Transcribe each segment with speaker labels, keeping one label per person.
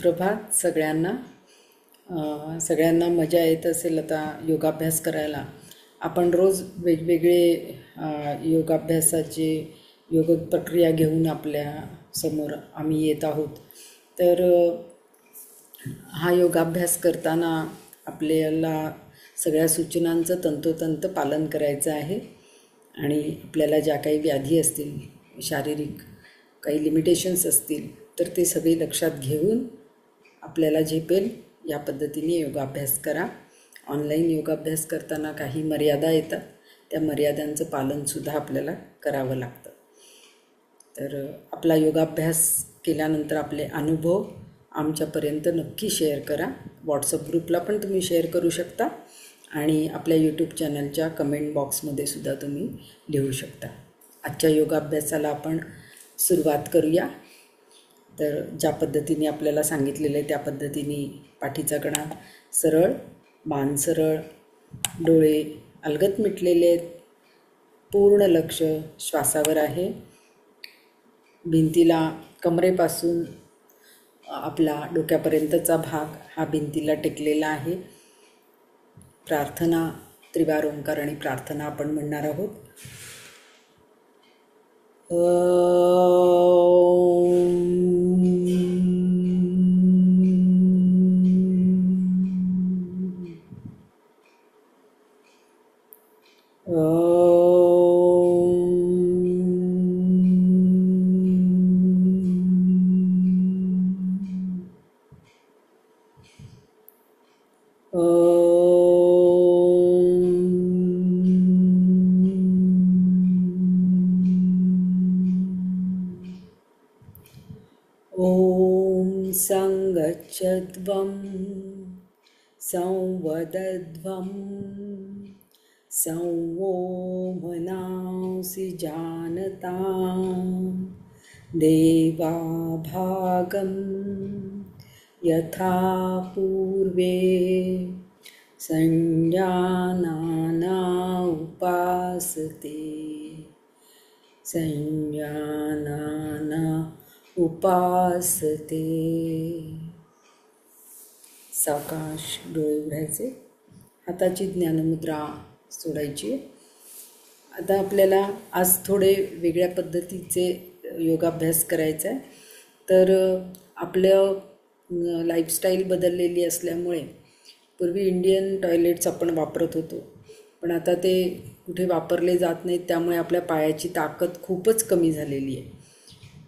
Speaker 1: सुप्रभात सगळ्यांना. सगळ्यांना मजा येत असेल आता योगाभ्यास करायला. आपण रोज वेगवेगळे योगाभ्यासाचे योग प्रक्रिया घेऊन आपल्या समोर आम्ही येत आहोत. तर हा योगाभ्यास करताना आपल्याला सगळ्या सूचनांचं तंतोतंत पालन करायचं आहे आणि आपल्याला ज्या काही व्याधी असतील, शारीरिक काही लिमिटेशन्स असतील, तर ते सगळे लक्षात घेऊन आपल्याला झेपेल या पद्धतीने योगाभ्यास करा. ऑनलाईन योगाभ्यास करताना काही मर्यादा येतात, त्या मर्यादांचं पालनसुद्धा आपल्याला करावं लागतं. तर आपला योगाभ्यास केल्यानंतर आपले अनुभव आमच्यापर्यंत नक्की शेअर करा. व्हॉट्सअप ग्रुपला पण तुम्ही शेअर करू शकता आणि आपल्या यूट्यूब चॅनलच्या कमेंट बॉक्समध्ये सुद्धा तुम्ही लिहू शकता. आजच्या योगाभ्यासाला आपण सुरुवात करूया. तर ज्या पद्धतीने आपल्याला सांगितलेलं आहे त्या पद्धतीने पाठीचा कणा सरळ, मान सरळ, डोळे अलगद मिटलेले आहेत, पूर्ण लक्ष श्वासावर आहे. भिंतीला कमरेपासून आपला डोक्यापर्यंतचा भाग हा भिंतीला टेकलेला आहे. प्रार्थना, त्रिवार ओंकार आणि प्रार्थना आपण म्हणणार आहोत. ॐ संगच्छध्वं संवदध्वं संवो मनांसि जानतां देवाभागं यथा पूर्वे संज्ञानाना उपासते संज्ञानाना उपासते. सावकाश डोळे उघडायचे, हाताची ज्ञानमुद्रा सोडायची. आता आपल्याला आज थोडे वेगळ्या पद्धतीचे योगाभ्यास करायचा आहे. तर आपलं लाईफस्टाईल बदललेली असल्यामुळे पूर्वी इंडियन टॉयलेट्स आपण वापरत होतो, पण आता ते कुठे वापरले जात नाहीत. त्यामुळे आपल्या पायाची ताकद खूपच कमी झालेली आहे.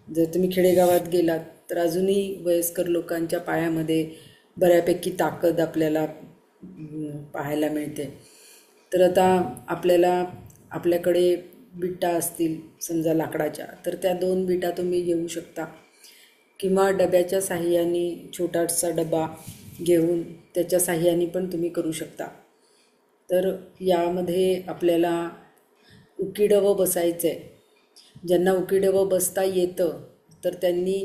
Speaker 1: जर तुम्ही खेडेगावात गेलात तर अजूनही वयस्कर लोकांच्या पायामध्ये बऱ्यापैकी ताकद आपल्याला पाहायला मिळते. तर आता आपल्याकडे बिटा असतील समजा लाकडाच्या, तर त्या 2 बिटा तुम्ही घेऊ शकता किंवा डब्याच्या साहाय्याने छोटासा डबा घेऊन त्याच्या साहाय्याने पण तुम्ही करू शकता. तर यामध्ये आपल्याला उकिडवं बसायचं आहे. ज्यांना उकिडवं बसता येतं तर त्यांनी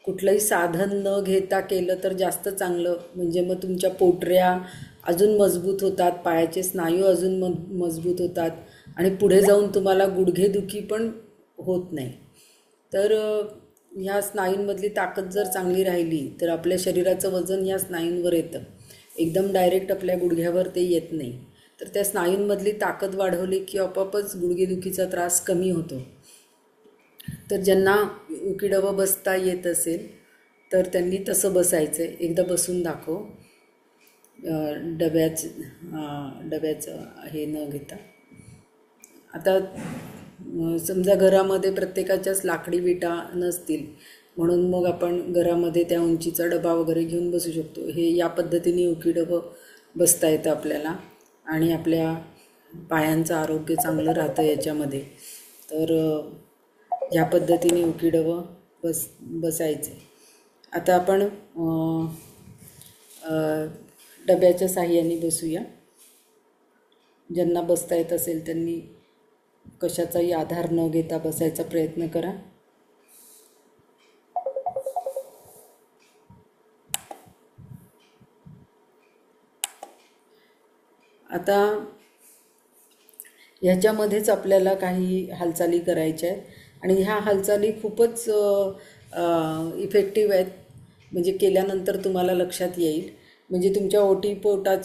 Speaker 1: कुठलंही साधन न घेता केलं तर जास्त चांगलं. म्हणजे मग तुमच्या पोटऱ्या अजून मजबूत होतात, पायाचे स्नायू अजून मजबूत होतात आणि पुढे जाऊन तुम्हाला गुडघेदुखी पण होत नाही. तर ह्या स्नायूंमधली ताकद जर चांगली राहिली तर आपल्या शरीराचं वजन ह्या स्नायूंवर येतं. एकदम डायरेक्ट आपल्या गुडघ्यावर ते येत नाही. तर त्या स्नायूंमधली ताकद वाढवली की आपोआपच गुडघेदुखीचा त्रास कमी होतो. तर ज्यांना उकिडवं बसता येत असेल तर त्यांनी तसं बसायचं आहे. एकदा बसून दाखव, डब्याचं हे न घेता. आता समजा घरामध्ये प्रत्येकाच्याच लाकडी विटा नसतील, म्हणून मग आपण घरामध्ये त्या उंचीचा डबा वगैरे घेऊन बसू शकतो. हे या पद्धतीने उकिडवं बसता येतं आपल्याला आणि आपल्या पायांचं आरोग्य चांगलं राहतं याच्यामध्ये. तर ह्या पद्धतीने उकिडवं बसायचे. आता आपण डब्याच्या साहाय्याने बसूया. ज्यांना बसता येत असेल त्यांनी कशाचाही आधार न घेता बसायचा प्रयत्न करा. आता ह्याच्यामध्येच आपल्याला काही हालचाली करायच्या आहेत आणि ह्या हालचाली खूपच इफेक्टिव्ह आहेत. म्हणजे केल्यानंतर तुम्हाला लक्षात येईल. म्हणजे तुमच्या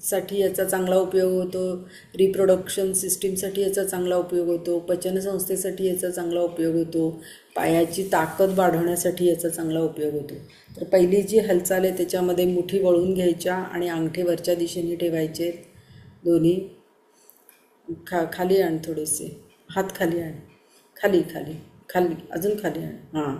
Speaker 1: साठी याचा चांगला उपयोग होतो, रिप्रोडक्शन सिस्टीमसाठी याचा चांगला उपयोग होतो, पचनसंस्थेसाठी याचा चांगला उपयोग होतो, पायाची ताकद वाढवण्यासाठी याचा चांगला उपयोग होतो. तर पहिली जी हालचाल आहे त्याच्यामध्ये मुठी वळून घ्यायच्या आणि अंगठे वरच्या दिशेने ठेवायचे दोन्ही. खाली आण थोडेसे, हात खाली आण, खाली खाली खाली, अजून खाली आण. हां,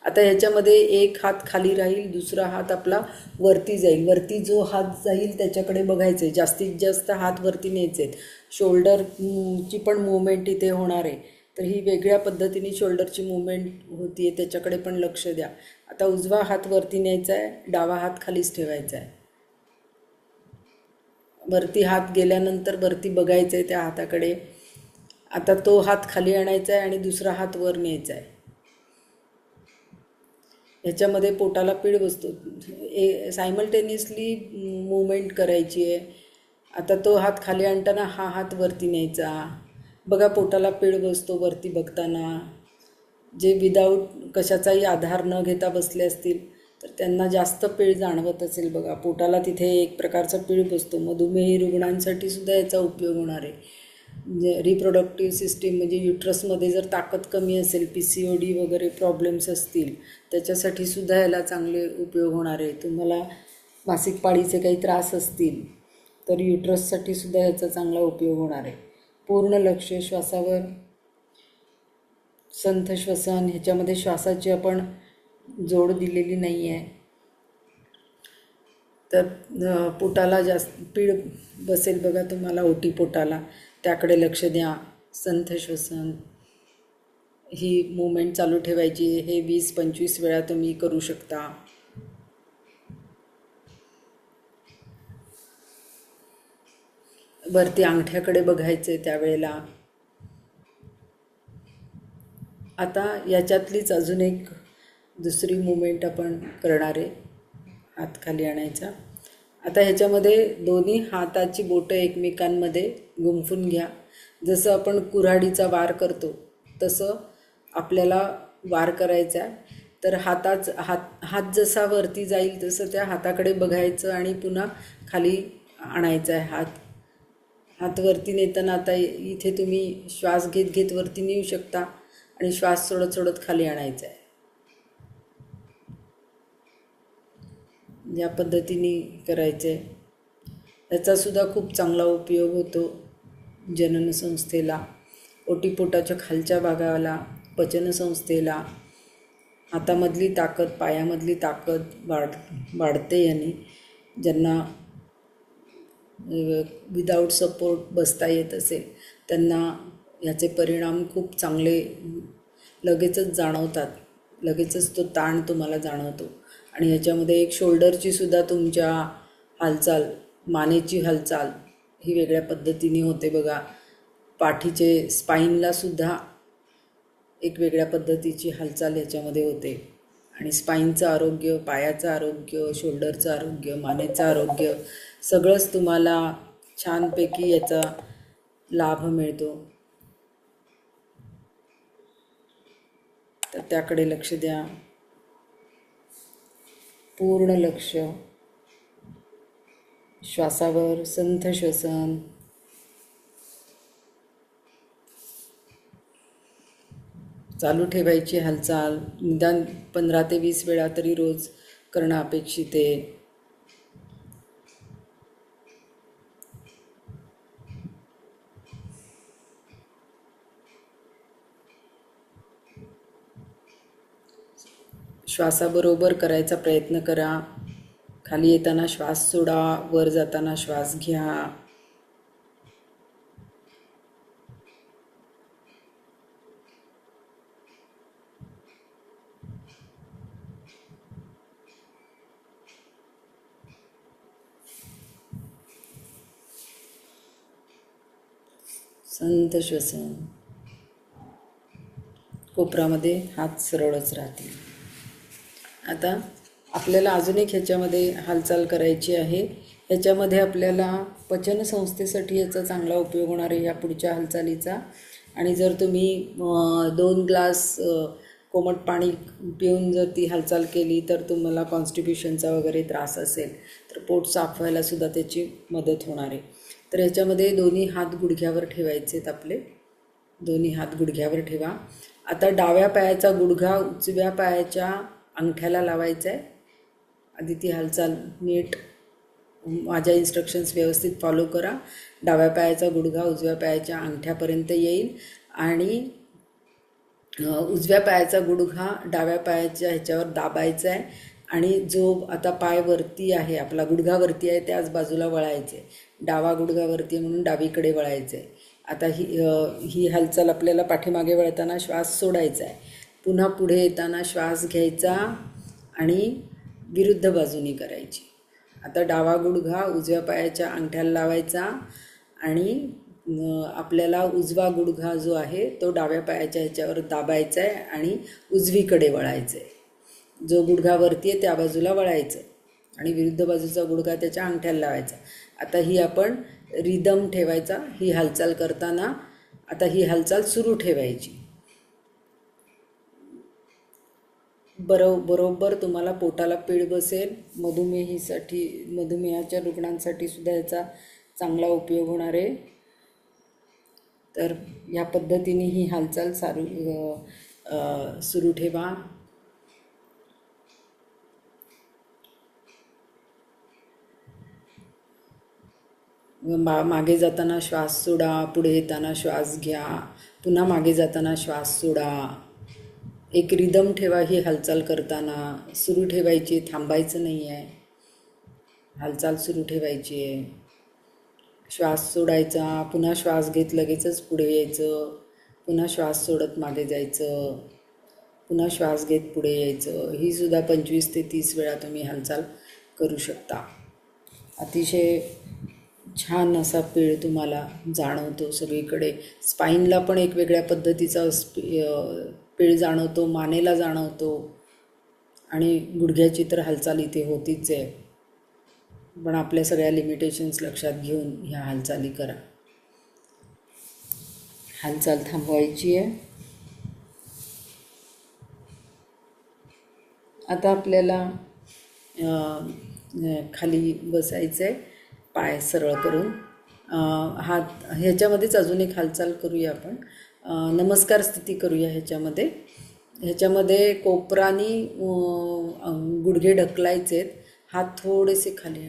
Speaker 1: आता ह्याच्यामध्ये एक हात खाली राहील, दुसरा हात आपला वरती जाईल. वरती जो हात जाईल त्याच्याकडे बघायचं आहे, जास्तीत जास्त हात वरती न्यायचे आहेत. शोल्डरची पण मूवमेंट इथे होणार आहे, तर ही वेगळ्या पद्धतीने शोल्डरची मूवमेंट होती आहे, त्याच्याकडे पण लक्ष द्या. आता उजवा हात वरती न्यायचा आहे, डावा हात खालीच ठेवायचा आहे. वरती हात गेल्यानंतर वरती बघायचं आहे त्या हाताकडे. आता तो हात खाली आणायचा आहे आणि दुसरा हात वर न्यायचा आहे. ह्याच्यामध्ये पोटाला पीळ बसतो, सायमल्टेनियसली मूवमेंट करायची आहे. आता तो हात खाली आणताना हा हात वरती न्यायचा. बघा पोटाला पीळ बसतो वरती बघताना. जे विदाऊट कशाचाही आधार न घेता बसले असतील तर त्यांना जास्त पीळ जाणवत असेल. बघा पोटाला तिथे एक प्रकारचा पीळ बसतो. मधुमेही रुग्णांसाठी सुद्धा याचा उपयोग होणार आहे. म्हणजे रिप्रोडक्टिव्ह सिस्टीम म्हणजे युट्रसमध्ये जर ताकद कमी असेल, PCOD वगैरे प्रॉब्लेम्स असतील, त्याच्यासाठी सुद्धा याला चांगले उपयोग होणार आहे. तुम्हाला मासिक पाळीचे काही त्रास असतील तर युट्रससाठी सुद्धा याचा चांगला उपयोग होणार आहे. पूर्ण लक्ष श्वासावर, संथ श्वसन. ह्याच्यामध्ये श्वासाची आपण जोड दिलेली नाही आहे, तर पोटाला जास्त पीळ बसेल बघा तुम्हाला, पोटाला, त्याकडे लक्ष द्या. संथ श्वसन ही मूवमेंट चालू ठेवायची. हे 20-25 वेळा तुम्ही करू शकता. वरती अंगठ्याकडे बघायचे त्यावेळेला. आता याच्यातलीच अजून एक दुसरी मूवमेंट आपण करणार आहे, हात खाली आणायचा. आता ह्याच्यामध्ये दोन्ही हाताची बोटं एकमेकांमध्ये गुंफून घ्या. जसं आपण कुऱ्हाडीचा वार करतो तसं आपल्याला वार करायचा आहे. तर हात जसा वरती जाईल तसं त्या हाताकडे बघायचं आणि पुन्हा खाली आणायचा आहे. हात वरती नेताना आता इथे तुम्ही श्वास घेत घेत वरती नेऊ शकता आणि श्वास सोडत सोडत खाली आणायचा आहे. या पद्धतीने करायचं आहे. याचासुद्धा खूप चांगला उपयोग होतो जननसंस्थेला, ओटीपोटाच्या खालच्या भागाला, पचनसंस्थेला. हातामधली ताकद, पायामधली ताकद वाढते याने. ज्यांना विदाऊट सपोर्ट बसता येत असेल त्यांना याचे परिणाम खूप चांगले लगेचच जाणवतात. लगेचच तो ताण तुम्हाला जाणवतो. आणि ह्याच्यामध्ये एक शोल्डरची सुद्धा तुमच्या हालचाल, मानेची हालचाल ही वेगळ्या पद्धतीने होते बघा. पाठीचे स्पाईनला सुद्धा एक वेगळ्या पद्धतीची हालचाल ह्याच्यामध्ये होते. आणि स्पाईनचं आरोग्य, पायाचं आरोग्य, शोल्डरचं आरोग्य, मानेचं आरोग्य सगळंच तुम्हाला छानपैकी याचा लाभ मिळतो. तर त्याकडे लक्ष द्या. पूर्ण लक्ष श्वासावर, संथ श्वसन. चालू ठेवायची हालचाल. निदान 15 ते 20 वेळा तरी रोज करणं अपेक्षित आहे. श्वासाबरोबर करायचा प्रयत्न करा. खाली येताना श्वास सोडा, वर जाताना श्वास घ्या. संथ श्वसन. कोपरामध्ये हात सरळच राहतील. आता आपल्याला अजून एक ह्याच्यामध्ये हालचाल करायची आहे. ह्याच्यामध्ये आपल्याला पचनसंस्थेसाठी याचा चांगला उपयोग होणार आहे या पुढच्या हालचालीचा. आणि जर तुम्ही 2 ग्लास कोमट पाणी पिऊन जर ती हालचाल केली तर तुम्हाला कॉन्स्टिप्युशनचा वगैरे त्रास असेल तर पोट साफ व्हायलासुद्धा त्याची मदत होणार आहे. तर ह्याच्यामध्ये दोन्ही हात गुडघ्यावर ठेवायचेत आपले. दोन्ही हात गुडघ्यावर ठेवा. आता डाव्या पायाचा गुडघा उजव्या पायाच्या अंगठ्याला लावायचा आहे. आधी ती हालचाल नीट माझ्या इन्स्ट्रक्शन्स व्यवस्थित फॉलो करा. डाव्या पायाचा गुडघा उजव्या पायाच्या अंगठ्यापर्यंत येईल आणि उजव्या पायाचा गुडघा डाव्या पायाच्या ह्याच्यावर दाबायचा आहे आणि जो आता पाय वरती आहे, आपला गुडघा वरती आहे, त्याच बाजूला वळायचं आहे. डावा गुडघा वरती आहे म्हणून डावीकडे वळायचं आहे. आता ही हालचाल आपल्याला पाठीमागे वळताना श्वास सोडायचा आहे. पुन्हा पुढे येताना श्वास घ्यायचा आणि विरुद्ध बाजूनी करायची. आता डावा गुडघा उजव्या पायाच्या अंगठ्याला लावायचा आणि आपल्याला उजवा गुडघा जो आहे तो डाव्या पायाच्या ह्याच्यावर दाबायचा आहे आणि उजवीकडे वळायचं आहे. जो गुडघा वरती आहे त्या बाजूला वळायचं आणि विरुद्ध बाजूचा गुडघा त्याच्या अंगठ्याला लावायचा. आता ही आपण रिदम ठेवायचा ही हालचाल करताना. आता ही हालचाल सुरू ठेवायची. बरोबर तुम्हाला पोटाला पीळ बसेल. मधुमेहाच्या रुग्णांसाठी सुद्धा याचा चांगला उपयोग होणार आहे. तर या पद्धतीने ही हालचाल सुरू ठेवा. मागे जाताना श्वास सोडा, पुढे येताना श्वास घ्या, पुन्हा मागे जाताना श्वास सोडा. एक रिदम ठेवा ही हालचाल करताना. सुरू ठेवायची, थांबायचं नाही आहे. हालचाल सुरू ठेवायची आहे. श्वास सोडायचा, पुन्हा श्वास घेत लगेचच पुढे यायचं, पुन्हा श्वास सोडत मागे जायचं, पुन्हा श्वास घेत पुढे यायचं. ही सुद्धा 25 ते 30 वेळा तुम्ही हालचाल करू शकता. अतिशय छान असा पीळ तुम्हाला जाणवतो सगळीकडे. स्पाईनला पण एक वेगळ्या पद्धतीचा पीळ जाणवतो, मानेला जाणवतो आणि गुडघ्याची तर हालचाल इथे होतीच आहे. पण आपल्या सगळ्या लिमिटेशन्स लक्षात घेऊन ह्या हालचाली करा. हालचाल थांबवायची आहे. आता आपल्याला खाली बसायचं आहे पाय सरळ करून. ह्याच्यामध्येच अजून एक हालचाल करूया आपण. नमस्कार स्थिती करूया. ह्याच्यामध्ये कोपरानी गुडघे ढकलायचे. हात थोडेसे खाली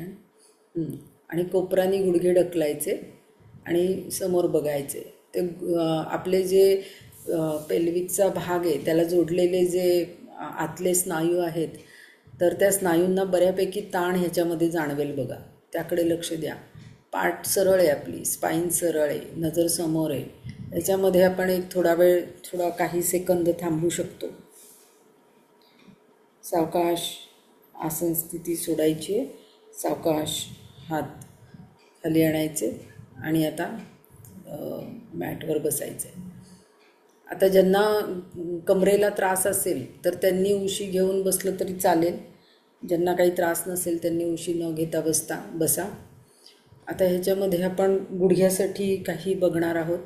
Speaker 1: आणि कोपरानी गुडघे ढकलायचे आणि समोर बघायचे. ते आपले जे पेल्विकचा भाग आहे त्याला जोडलेले जे आतले स्नायू आहेत तर त्या स्नायूंना बऱ्यापैकी ताण ह्याच्यामध्ये जाणवेल बघा. त्याकडे लक्ष द्या. पाठ सरळ आहे, आपली स्पाईन सरळ आहे, नजर समोर आहे. याच्यामध्ये आपण एक थोडा काही सेकंद थांबू शकतो. सावकाश आसन स्थिती सोडायची आहे. सावकाश हात खाली आणायचे आणि आता मॅटवर बसायचे. आता ज्यांना कमरेला त्रास असेल तर त्यांनी उशी घेऊन बसलं तरी चालेल. ज्यांना काही त्रास नसेल त्यांनी उशी न घेता बसा. आता ह्याच्यामध्ये आपण गुडघ्यासाठी काही बघणार आहोत.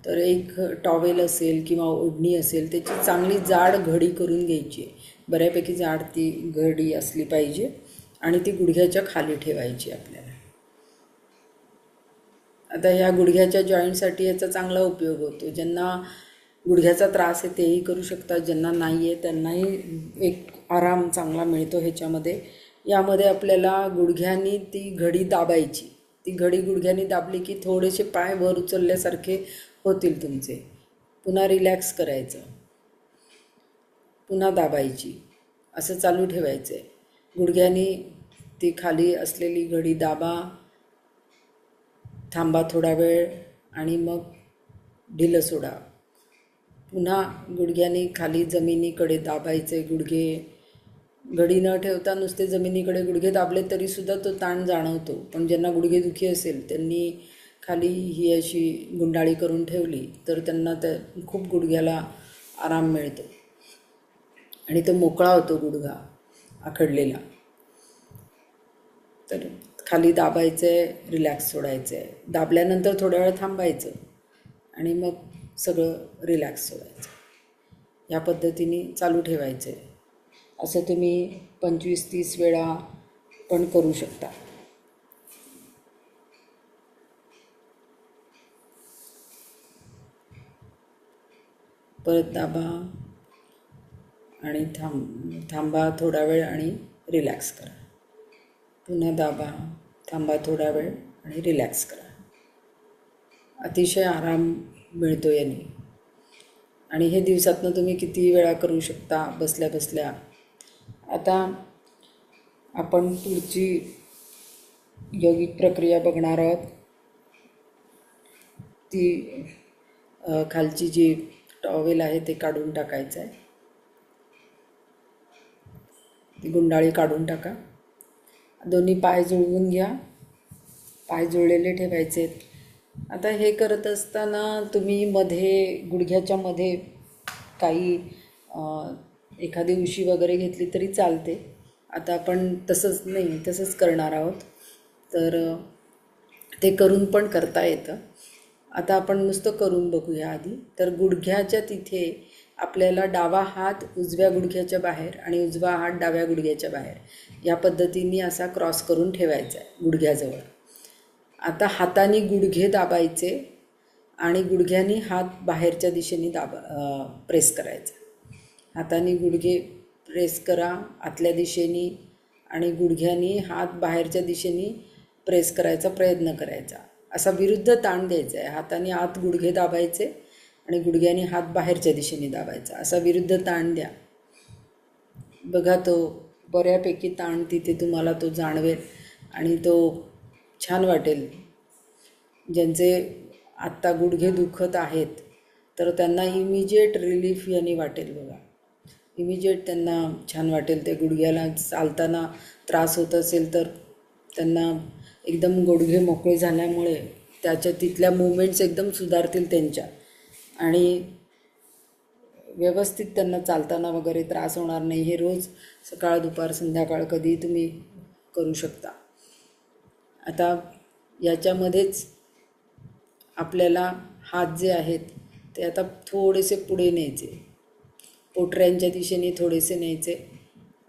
Speaker 1: तर एक टॉवेल असेल किंवा ओढणी असेल त्याची चांगली जाड घडी करून घ्यायची आहे. बऱ्यापैकी जाड ती घडी असली पाहिजे आणि ती गुडघ्याच्या खाली ठेवायची आपल्याला. आता ह्या गुडघ्याच्या जॉईंटसाठी याचा चांगला उपयोग होतो. ज्यांना गुडघ्याचा त्रास आहे तेही करू शकतात, ज्यांना नाही आहे त्यांनाही एक आराम चांगला मिळतो ह्याच्यामध्ये. यामध्ये आपल्याला गुडघ्यांनी ती घडी दाबायची. ती घडी गुडघ्यांनी दाबली की थोडेसे पाय वर उचलल्यासारखे होतील तुमचे. पुन्हा रिलॅक्स करायचं, पुन्हा दाबायची, असं चालू ठेवायचं आहे. गुडघ्यांनी ती खाली असलेली घडी दाबा, थांबा थोडा वेळ आणि मग ढिलं सोडा. पुन्हा गुडघ्यांनी खाली जमिनीकडे दाबायचे गुडघे. घडी न ठेवता नुसते जमिनीकडे गुडघे दाबले तरीसुद्धा तो ताण जाणवतो. पण ज्यांना गुडघेदुखी असेल त्यांनी खाली ही अशी गुंडाळी करून ठेवली तर त्यांना खूप गुडघ्याला आराम मिळतो आणि तो मोकळा होतो गुडघा आखडलेला. तर खाली दाबायचं आहे, रिलॅक्स सोडायचं आहे. दाबल्यानंतर थोड्या वेळ थांबायचं आणि मग सगळं रिलॅक्स सोडायचं. ह्या पद्धतीने चालू ठेवायचं आहे. असं तुम्ही 25-30 वेळा पण करू शकता. परत दाबा आणि थांबा थोडा वेळ आणि रिलॅक्स करा. पुन्हा दाबा, थांबा थोडा वेळ आणि रिलॅक्स करा. अतिशय आराम मिळतो याने. आणि हे दिवसातनं तुम्ही किती वेळा करू शकता बसल्या बसल्या. आता आपण पुढची योगिक प्रक्रिया बघणार आहोत. ती खालची जी टॉवेल आहे ते काढून टाकायचं आहे. ती गुंडाळी काढून टाका. दोन्ही पाय जुळवून घ्या. पाय जुळलेले ठेवायचे. आता हे करत असताना तुम्ही मध्ये गुडघ्याच्या मध्ये काही एखादी उशी वगैरे घेतली तरी चालते. आता आपण तसंच करणार आहोत. तर ते करून पण करता येतं. आता आपण नुसतं करून बघूया आधी. तर गुडघ्याच्या तिथे आपल्याला डावा हात उजव्या गुडघ्याच्या बाहेर आणि उजवा हात डाव्या गुडघ्याच्या बाहेर या पद्धतीने असा क्रॉस करून ठेवायचा आहे गुडघ्याजवळ. आता हाताने गुडघे दाबायचे आणि गुडघ्यानी हात बाहेरच्या दिशेने प्रेस करायचा. हाताने गुडघे प्रेस करा आतल्या दिशेने आणि गुडघ्यानी हात बाहेरच्या दिशेने प्रेस करायचा प्रयत्न करायचा. असा विरुद्ध ताण द्यायचा आहे. हाताने आत गुडघे दाबायचे आणि गुडघ्याने हात बाहेरच्या दिशेने दाबायचा. असा विरुद्ध ताण द्या. बघा तो बऱ्यापैकी ताण तिथे तुम्हाला तो जाणवेल आणि तो छान वाटेल. ज्यांचे आत्ता गुडघे दुखत आहेत तर त्यांना इमिजिएट रिलीफ याने वाटेल. बघा इमिजिएट त्यांना छान वाटेल. ते गुडघ्याला चालताना त्रास होत असेल तर त्यांना एकदम गुडघे मोकळे झाल्यामुळे तिथल्या मूवमेंट्स एकदम सुधारतील त्यांच्या आणि व्यवस्थित त्यांना चालताना वगैरे त्रास होणार नाही. हे रोज सकाळ दुपार संध्याकाळ कधी तुम्ही करू शकता. आता याच्यामध्येच आपल्याला हात जे आहेत ते आता थोडेसे पुढे न्यायचे. पोटऱ्यांच्या दिशेने थोडेसे न्यायचे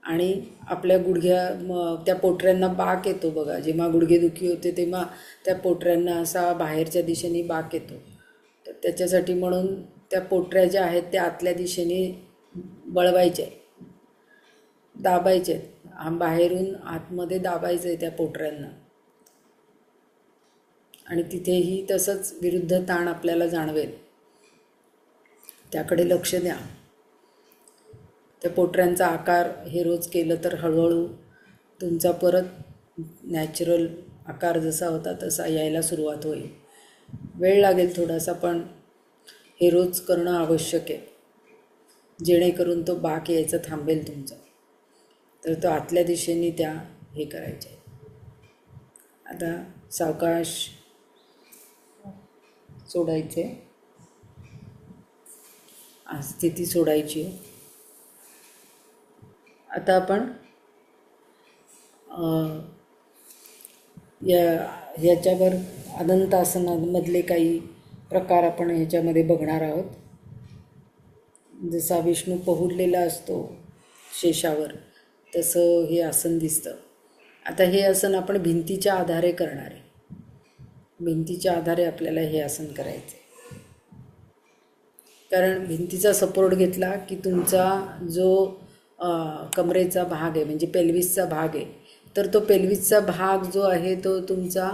Speaker 1: आणि आपल्या त्या पोटऱ्यांना बाक येतो. बघा जेव्हा गुडघेदुखी होते तेव्हा त्या पोटऱ्यांना असा बाहेरच्या दिशेने बाक येतो. तर त्याच्यासाठी म्हणून त्या पोटऱ्या ज्या आहेत त्या आतल्या दिशेने वळवायच्या, दाबायचे. बाहेरून आतमध्ये दाबायचं आहे त्या पोटऱ्यांना आणि तिथेही तसंच विरुद्ध ताण आपल्याला जाणवेल. त्याकडे लक्ष द्या. त्या पोटऱ्यांचा आकार हे रोज केलं तर हळूहळू तुमचा परत नॅचरल आकार जसा होता तसा यायला सुरुवात होईल. वेळ लागेल थोडासा पण हे रोज करणं आवश्यक आहे जेणेकरून तो बाक यायचा थांबेल तुमचा. तर तो आतल्या दिशेने त्या हे करायचे. आता सावकाश सोडायचे. स्थिती सोडायची. आता आपण ह्याच्यावर अनंतासनामधले काही प्रकार आपण ह्याच्यामध्ये बघणार आहोत. जसा विष्णू पहुडलेला असतो शेषावर तसं हे आसन दिसतं. आता हे आसन आपण भिंतीच्या आधारे करणार आहे. भिंतीच्या आधारे आपल्याला हे आसन करायचे. कारण भिंतीचा सपोर्ट घेतला की तुमचा जो कमरेचा भाग आहे म्हणजे पेल्विसचा भाग आहे तर तो पेल्विसचा भाग जो आहे तो तुमचा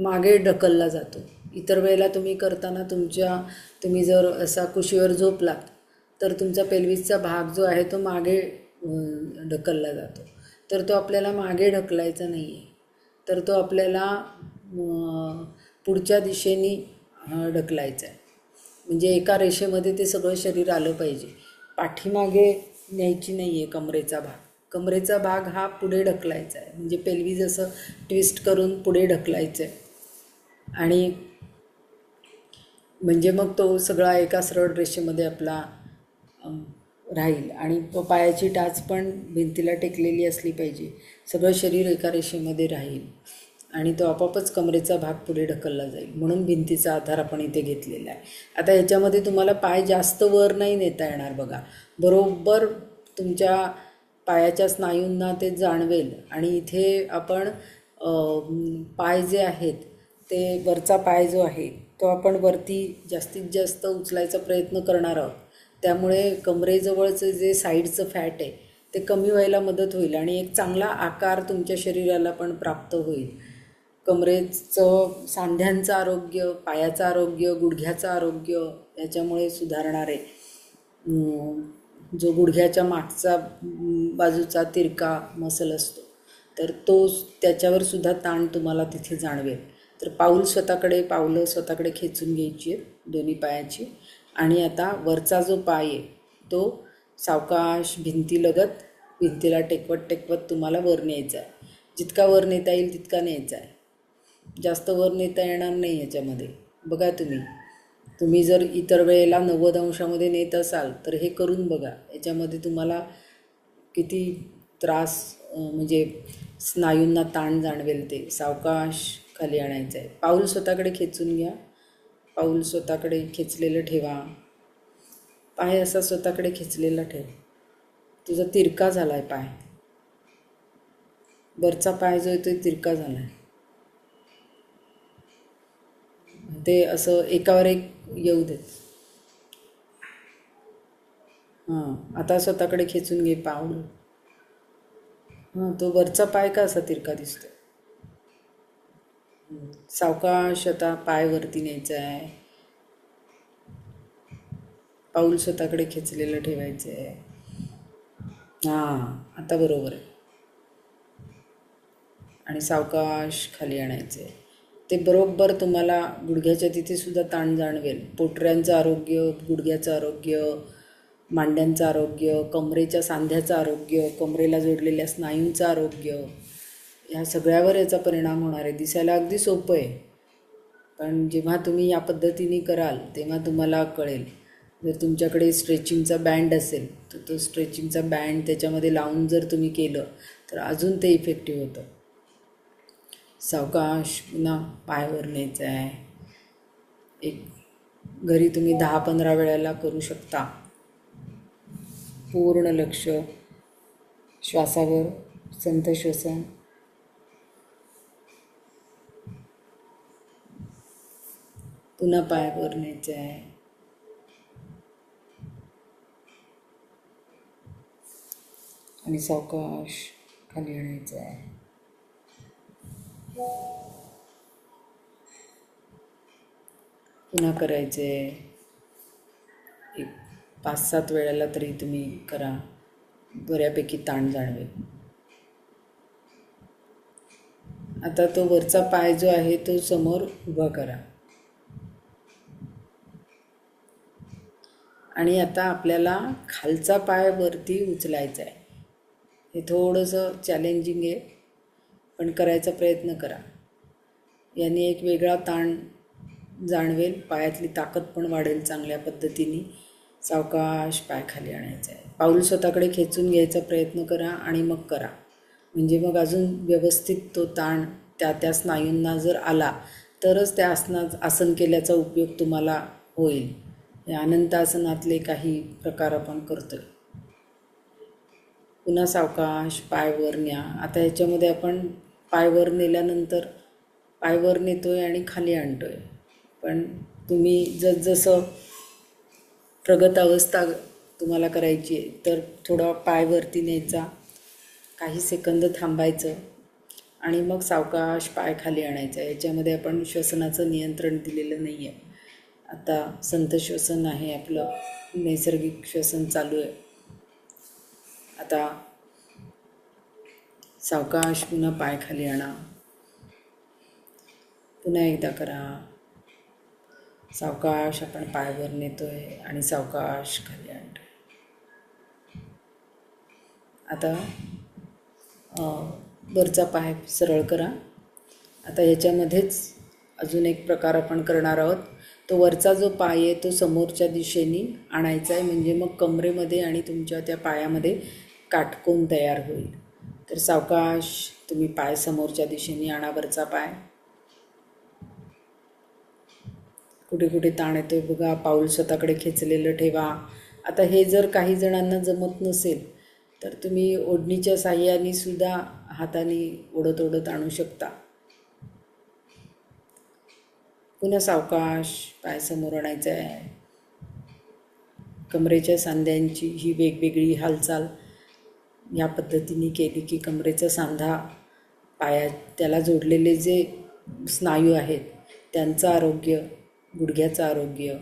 Speaker 1: मागे ढकलला जातो. इतर वेळेला तुम्ही करताना तुम्ही जर असा कुशीवर झोपलात तर तुमचा पेल्विसचा भाग जो आहे तो मागे ढकलला जातो. तर तो आपल्याला मागे ढकलायचा नाही आहे. तर तो आपल्याला पुढच्या दिशेने ढकलायचा आहे. म्हणजे एका रेषेमध्ये ते सगळं शरीर आलं पाहिजे. पाठीमागे न्यायची नाही आहे कमरेचा भाग. कमरेचा भाग हा पुढे ढकलायचा आहे. म्हणजे पेल्विस असं ट्विस्ट करून पुढे ढकलायचं आहे आणि म्हणजे मग तो सगळा एका सरळ रेषेमध्ये आपला राहील. आणि पायाची टाच पण भिंतीला टेकलेली असली पाहिजे. सगळं शरीर एका रेषेमध्ये राहील. आणि तो आपोआपच कमरेचा भाग पुढे ढकलला जाईल. म्हणून भिंतीचा आधार आपण इथे घेतलेला आहे. आता ह्याच्यामध्ये तुम्हाला पाय जास्त वर नाही नेता येणार बघा. बरोबर तुमच्या पायाच्या स्नायूंना ते जाणवेल. आणि इथे आपण पाय जे आहेत ते वरचा पाय जो आहे तो आपण वरती जास्तीत जास्त उचलायचा प्रयत्न करणार आहोत. त्यामुळे कमरेजवळचं जे साईडचं फॅट आहे ते कमी व्हायला मदत होईल आणि एक चांगला आकार तुमच्या शरीराला पण प्राप्त होईल. कमरेचं, सांध्यांचं आरोग्य, पायाचं आरोग्य, गुडघ्याचं आरोग्य याच्यामुळे सुधारणार आहे. जो गुडघ्याच्या मागचा बाजूचा तिरका मसल असतो तर तो त्याच्यावर सुद्धा ताण तुम्हाला तिथे जाणवेल. तर पावलं स्वतःकडे खेचून घ्यायची आहेत दोन्ही पायाची. आणि आता वरचा जो पाय आहे तो सावकाश भिंतीला टेकवत तुम्हाला वर न्यायचा आहे. जितका वर नेता येईल तितका न्यायचा आहे. जास्त वर नेता येणार नाही ह्याच्यामध्ये. बघा तुम्ही जर इतर वेळेला 90 अंशामध्ये नेत असाल तर हे करून बघा. याच्यामध्ये तुम्हाला किती त्रास म्हणजे स्नायूंना ताण जाणवेल. ते सावकाश खाली आणायचं आहे. पाऊल स्वतःकडे खेचून घ्या. पाऊल स्वतःकडे खेचलेलं ठेवा. पाय असा स्वतःकडे खेचलेला ठेव. तुझा तिरका झाला आहे पाय. वरचा पाय जो आहे तो तिरका झाला आहे. ते असं एकावर एक येऊ देत. आता स्वतःकडे खेचून घे पाऊल. तो वरचा पाय का असा तिरका दिसतो. सावकाश आता पाय वरती न्यायचा आहे. पाऊल स्वतःकडे खेचलेलं ठेवायचं आहे. आता बरोबर आहे. आणि सावकाश खाली आणायचं आहे. ते बरोबर तुम्हाला गुडघ्याच्या तिथे सुद्धा ताण जाणवेल. पोटऱ्यांचं आरोग्य, गुडघ्याचं आरोग्य, मांड्यांचं आरोग्य, कमरेच्या सांध्याचं आरोग्य, कमरेला जोडलेल्या स्नायूंचं आरोग्य, ह्या सगळ्यावर याचा परिणाम होणार आहे. दिसायला अगदी सोपं आहे पण जेव्हा तुम्ही या पद्धतीने कराल तेव्हा तुम्हाला कळेल. जर तुमच्याकडे स्ट्रेचिंगचा बँड असेल तर तो स्ट्रेचिंगचा बँड त्याच्यामध्ये लावून जर तुम्ही केलं तर अजून ते इफेक्टिव्ह होतं. सावकाश पुन्हा पायावर न्यायचं आहे. एक घरी तुम्ही 10-15 वेळेला करू शकता. पूर्ण लक्ष श्वासावर, संथ श्वसन. पुन्हा पायावर न्यायचं आहे. आणि सावकाश खाली आणायचं आहे. पुन्हा करायचे. एक 5-7 वेळेला तरी तुम्ही करा. बऱ्यापैकी ताण जाणवेल. आता तो वरचा पाय जो आहे तो समोर उभा करा. आणि आता आपल्याला खालचा पाय वरती उचलायचा आहे. हे थोडंसं चॅलेंजिंग आहे पण करायचा प्रयत्न करा. याने एक वेगळा ताण जाणवेल. पायातली ताकद पण वाढेल चांगल्या पद्धतीने. सावकाश पाय खाली आणायचा आहे. पाऊल स्वतःकडे खेचून घ्यायचा प्रयत्न करा आणि मग करा. म्हणजे मग अजून व्यवस्थित तो ताण त्या स्नायूंना जर आला तरच त्या आसन केल्याचा उपयोग तुम्हाला होईल. या अनंत आसनातले काही प्रकार आपण करतोय. पुन्हा सावकाश पाय वर न्या. आता ह्याच्यामध्ये आपण पाय वर नेल्यानंतर पाय वर नेतोय आणि खाली आणतोय. पण तुम्ही जसं प्रगत अवस्था तुम्हाला करायची आहे तर थोडा पाय वरती न्यायचा, काही सेकंद थांबायचं आणि मग सावकाश पाय खाली आणायचा. याच्यामध्ये आपण श्वसनाचं नियंत्रण दिलेलं नाही आहे. आता संथ श्वसन आहे आपलं, नैसर्गिक श्वसन चालू आहे. आता सावकाश पुन्हा पाय खाली आणा. पुन्हा एकदा करा. सावकाश आपण पायावर नेतोय आणि सावकाश खाली आणतोय. आता वरचा पाय सरळ करा. आता याच्यामध्येच अजून एक प्रकार आपण करणार आहोत. तो वरचा जो पाय आहे तो समोरच्या दिशेने आणायचा आहे. म्हणजे मग कमरेमध्ये आणि तुमच्या त्या पायामध्ये काटकोन तयार होईल. तर सावकाश तुम्ही पाय समोरच्या दिशेने आणा, वरचा पाय. कुठे कुठे ताण येतोय बघा. पाऊल स्वतःकडे खेचलेलं ठेवा. आता हे जर काही जणांना जमत नसेल तर तुम्ही ओढणीच्या साह्याने सुद्धा हाताने ओढत ओढत आणू शकता. पुन्हा सावकाश पाय समोर आणायचा आहे. कमरेच्या सांध्यांची ही वेगवेगळी हालचाल या पद्धतीने केली की कमरेचा सांधा, त्याला जोडलेले जे स्नायू आहेत त्यांचं आरोग्य, गुडघ्याचं आरोग्य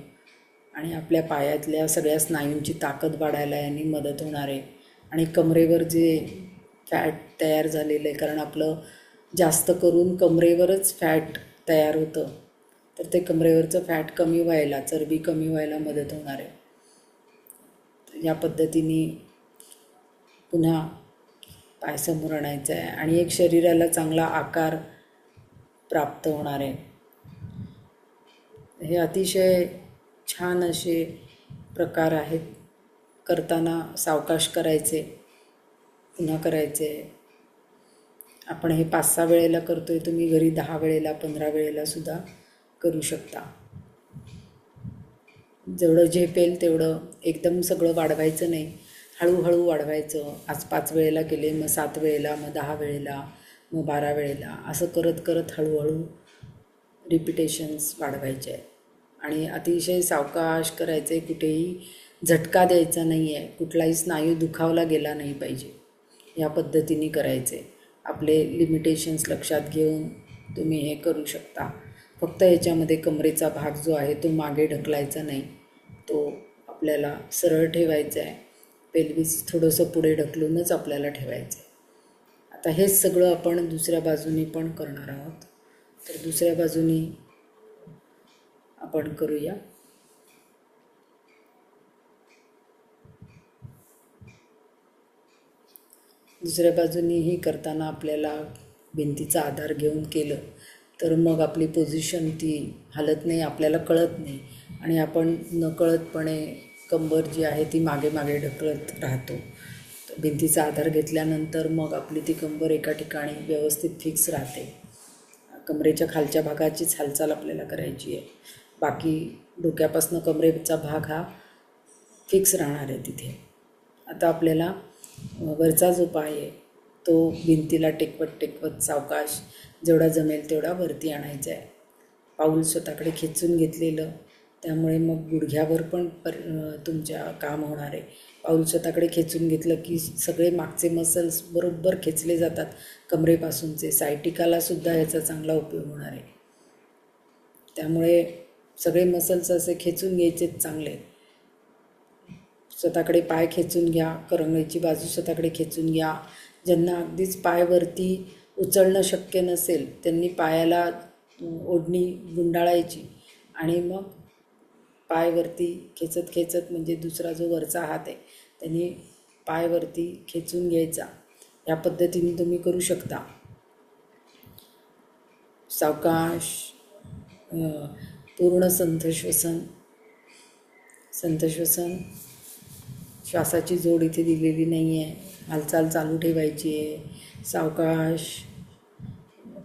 Speaker 1: आणि आपल्या पायातल्या सगळ्या स्नायूंची ताकद वाढायला यांनी मदत होणार आहे. आणि कमरेवर जे फॅट तयार झालेलं आहे, कारण आपलं जास्त करून कमरेवरच फॅट तयार होतं, तर ते कमरेवरचं फॅट कमी व्हायला, चरबी कमी व्हायला मदत होणार आहे. या पद्धतीने पुन्हा पाय समोर आणायचा आहे आणि एक शरीराला चांगला आकार प्राप्त होणार आहे. हे अतिशय छान असे प्रकार आहेत. करताना सावकाश करायचे, पुन्हा करायचे. आपण हे 5-6 वेळेला करतोय, तुम्ही घरी 10 वेळेला 15 वेळेला सुद्धा करू शकता. जेवढं झेपेल तेवढं एकदम सगळं वाढवायचं नाही, हळूहळू वाढवायचं. आज 5 वेळेला केले, मग 7 वेळेला, मग 10 वेळेला, मग 12 वेळेला, असं करत करत हळूहळू रिपिटेशन्स वाढवायचे आहेत. आणि अतिशय सावकाश करायचं आहे. कुठेही झटका द्यायचा नाही आहे, कुठलाही स्नायू दुखावला गेला नाही पाहिजे, या पद्धतीने करायचे. आपले लिमिटेशन्स लक्षात घेऊन तुम्ही हे करू शकता. फक्त याच्यामध्ये कमरेचा भाग जो आहे तो मागे ढकलायचा नाही, तो आपल्याला सरळ ठेवायचा आहे. पेल्विस थोडंसं पुढे ढकलूनच आपल्याला ठेवायचं आहे. आता हेच सगळं आपण दुसऱ्या बाजूनी पण करणार आहोत. तर दुसऱ्या बाजूनी आपण करूया. दुसऱ्या बाजूनीही करताना आपल्याला भिंतीचा आधार घेऊन केलं तर मग आपली पोझिशन ती हलत नाही, आपल्याला कळत नाही आणि आपण नकळतपणे कंबर जी आहे ती मागे मागे ढकलत राहतो. तर भिंतीचा आधार घेतल्यानंतर मग आपली ती कंबर एका ठिकाणी व्यवस्थित फिक्स राहते. कमरेच्या खालच्या भागाचीच हालचाल आपल्याला करायची आहे, बाकी डोक्यापासून कमरेचा भाग हा फिक्स राहणार आहे तिथे. आता आपल्याला वरचा जो पाय आहे तो भिंतीला टेकवत टेकवत सावकाश जेवढा जमेल तेवढा वरती आणायचा आहे. पाऊल स्वतःकडे खेचून घेतलेलं, त्यामुळे मग गुडघ्यावर पण तुमच्या काम होणार आहे. पाऊल स्वतःकडे खेचून घेतलं की सगळे मागचे मसल्स बरोबर खेचले जातात. कमरेपासूनचे सायटिकालासुद्धा याचा चांगला उपयोग होणार आहे. त्यामुळे सगळे मसल्स असे खेचून घ्यायचे चांगले. स्वतःकडे पाय खेचून घ्या, करंगळीची बाजू स्वतःकडे खेचून घ्या. ज्यांना अगदीच पाय वरती उचलणं शक्य नसेल त्यांनी पायाला ओढणी गुंडाळायची आणि मग पाय वरती खेचत खेचत, म्हणजे दुसरा जो वरचा हात आहे त्यांनी पाय वरती खेचून घ्यायचा. या पद्धतीने तुम्ही करू शकता. सावकाश पूर्ण संथश्वसन. श्वासाची जोड इथे दिलेली नाही आहे, हालचाल चालू ठेवायची आहे. सावकाश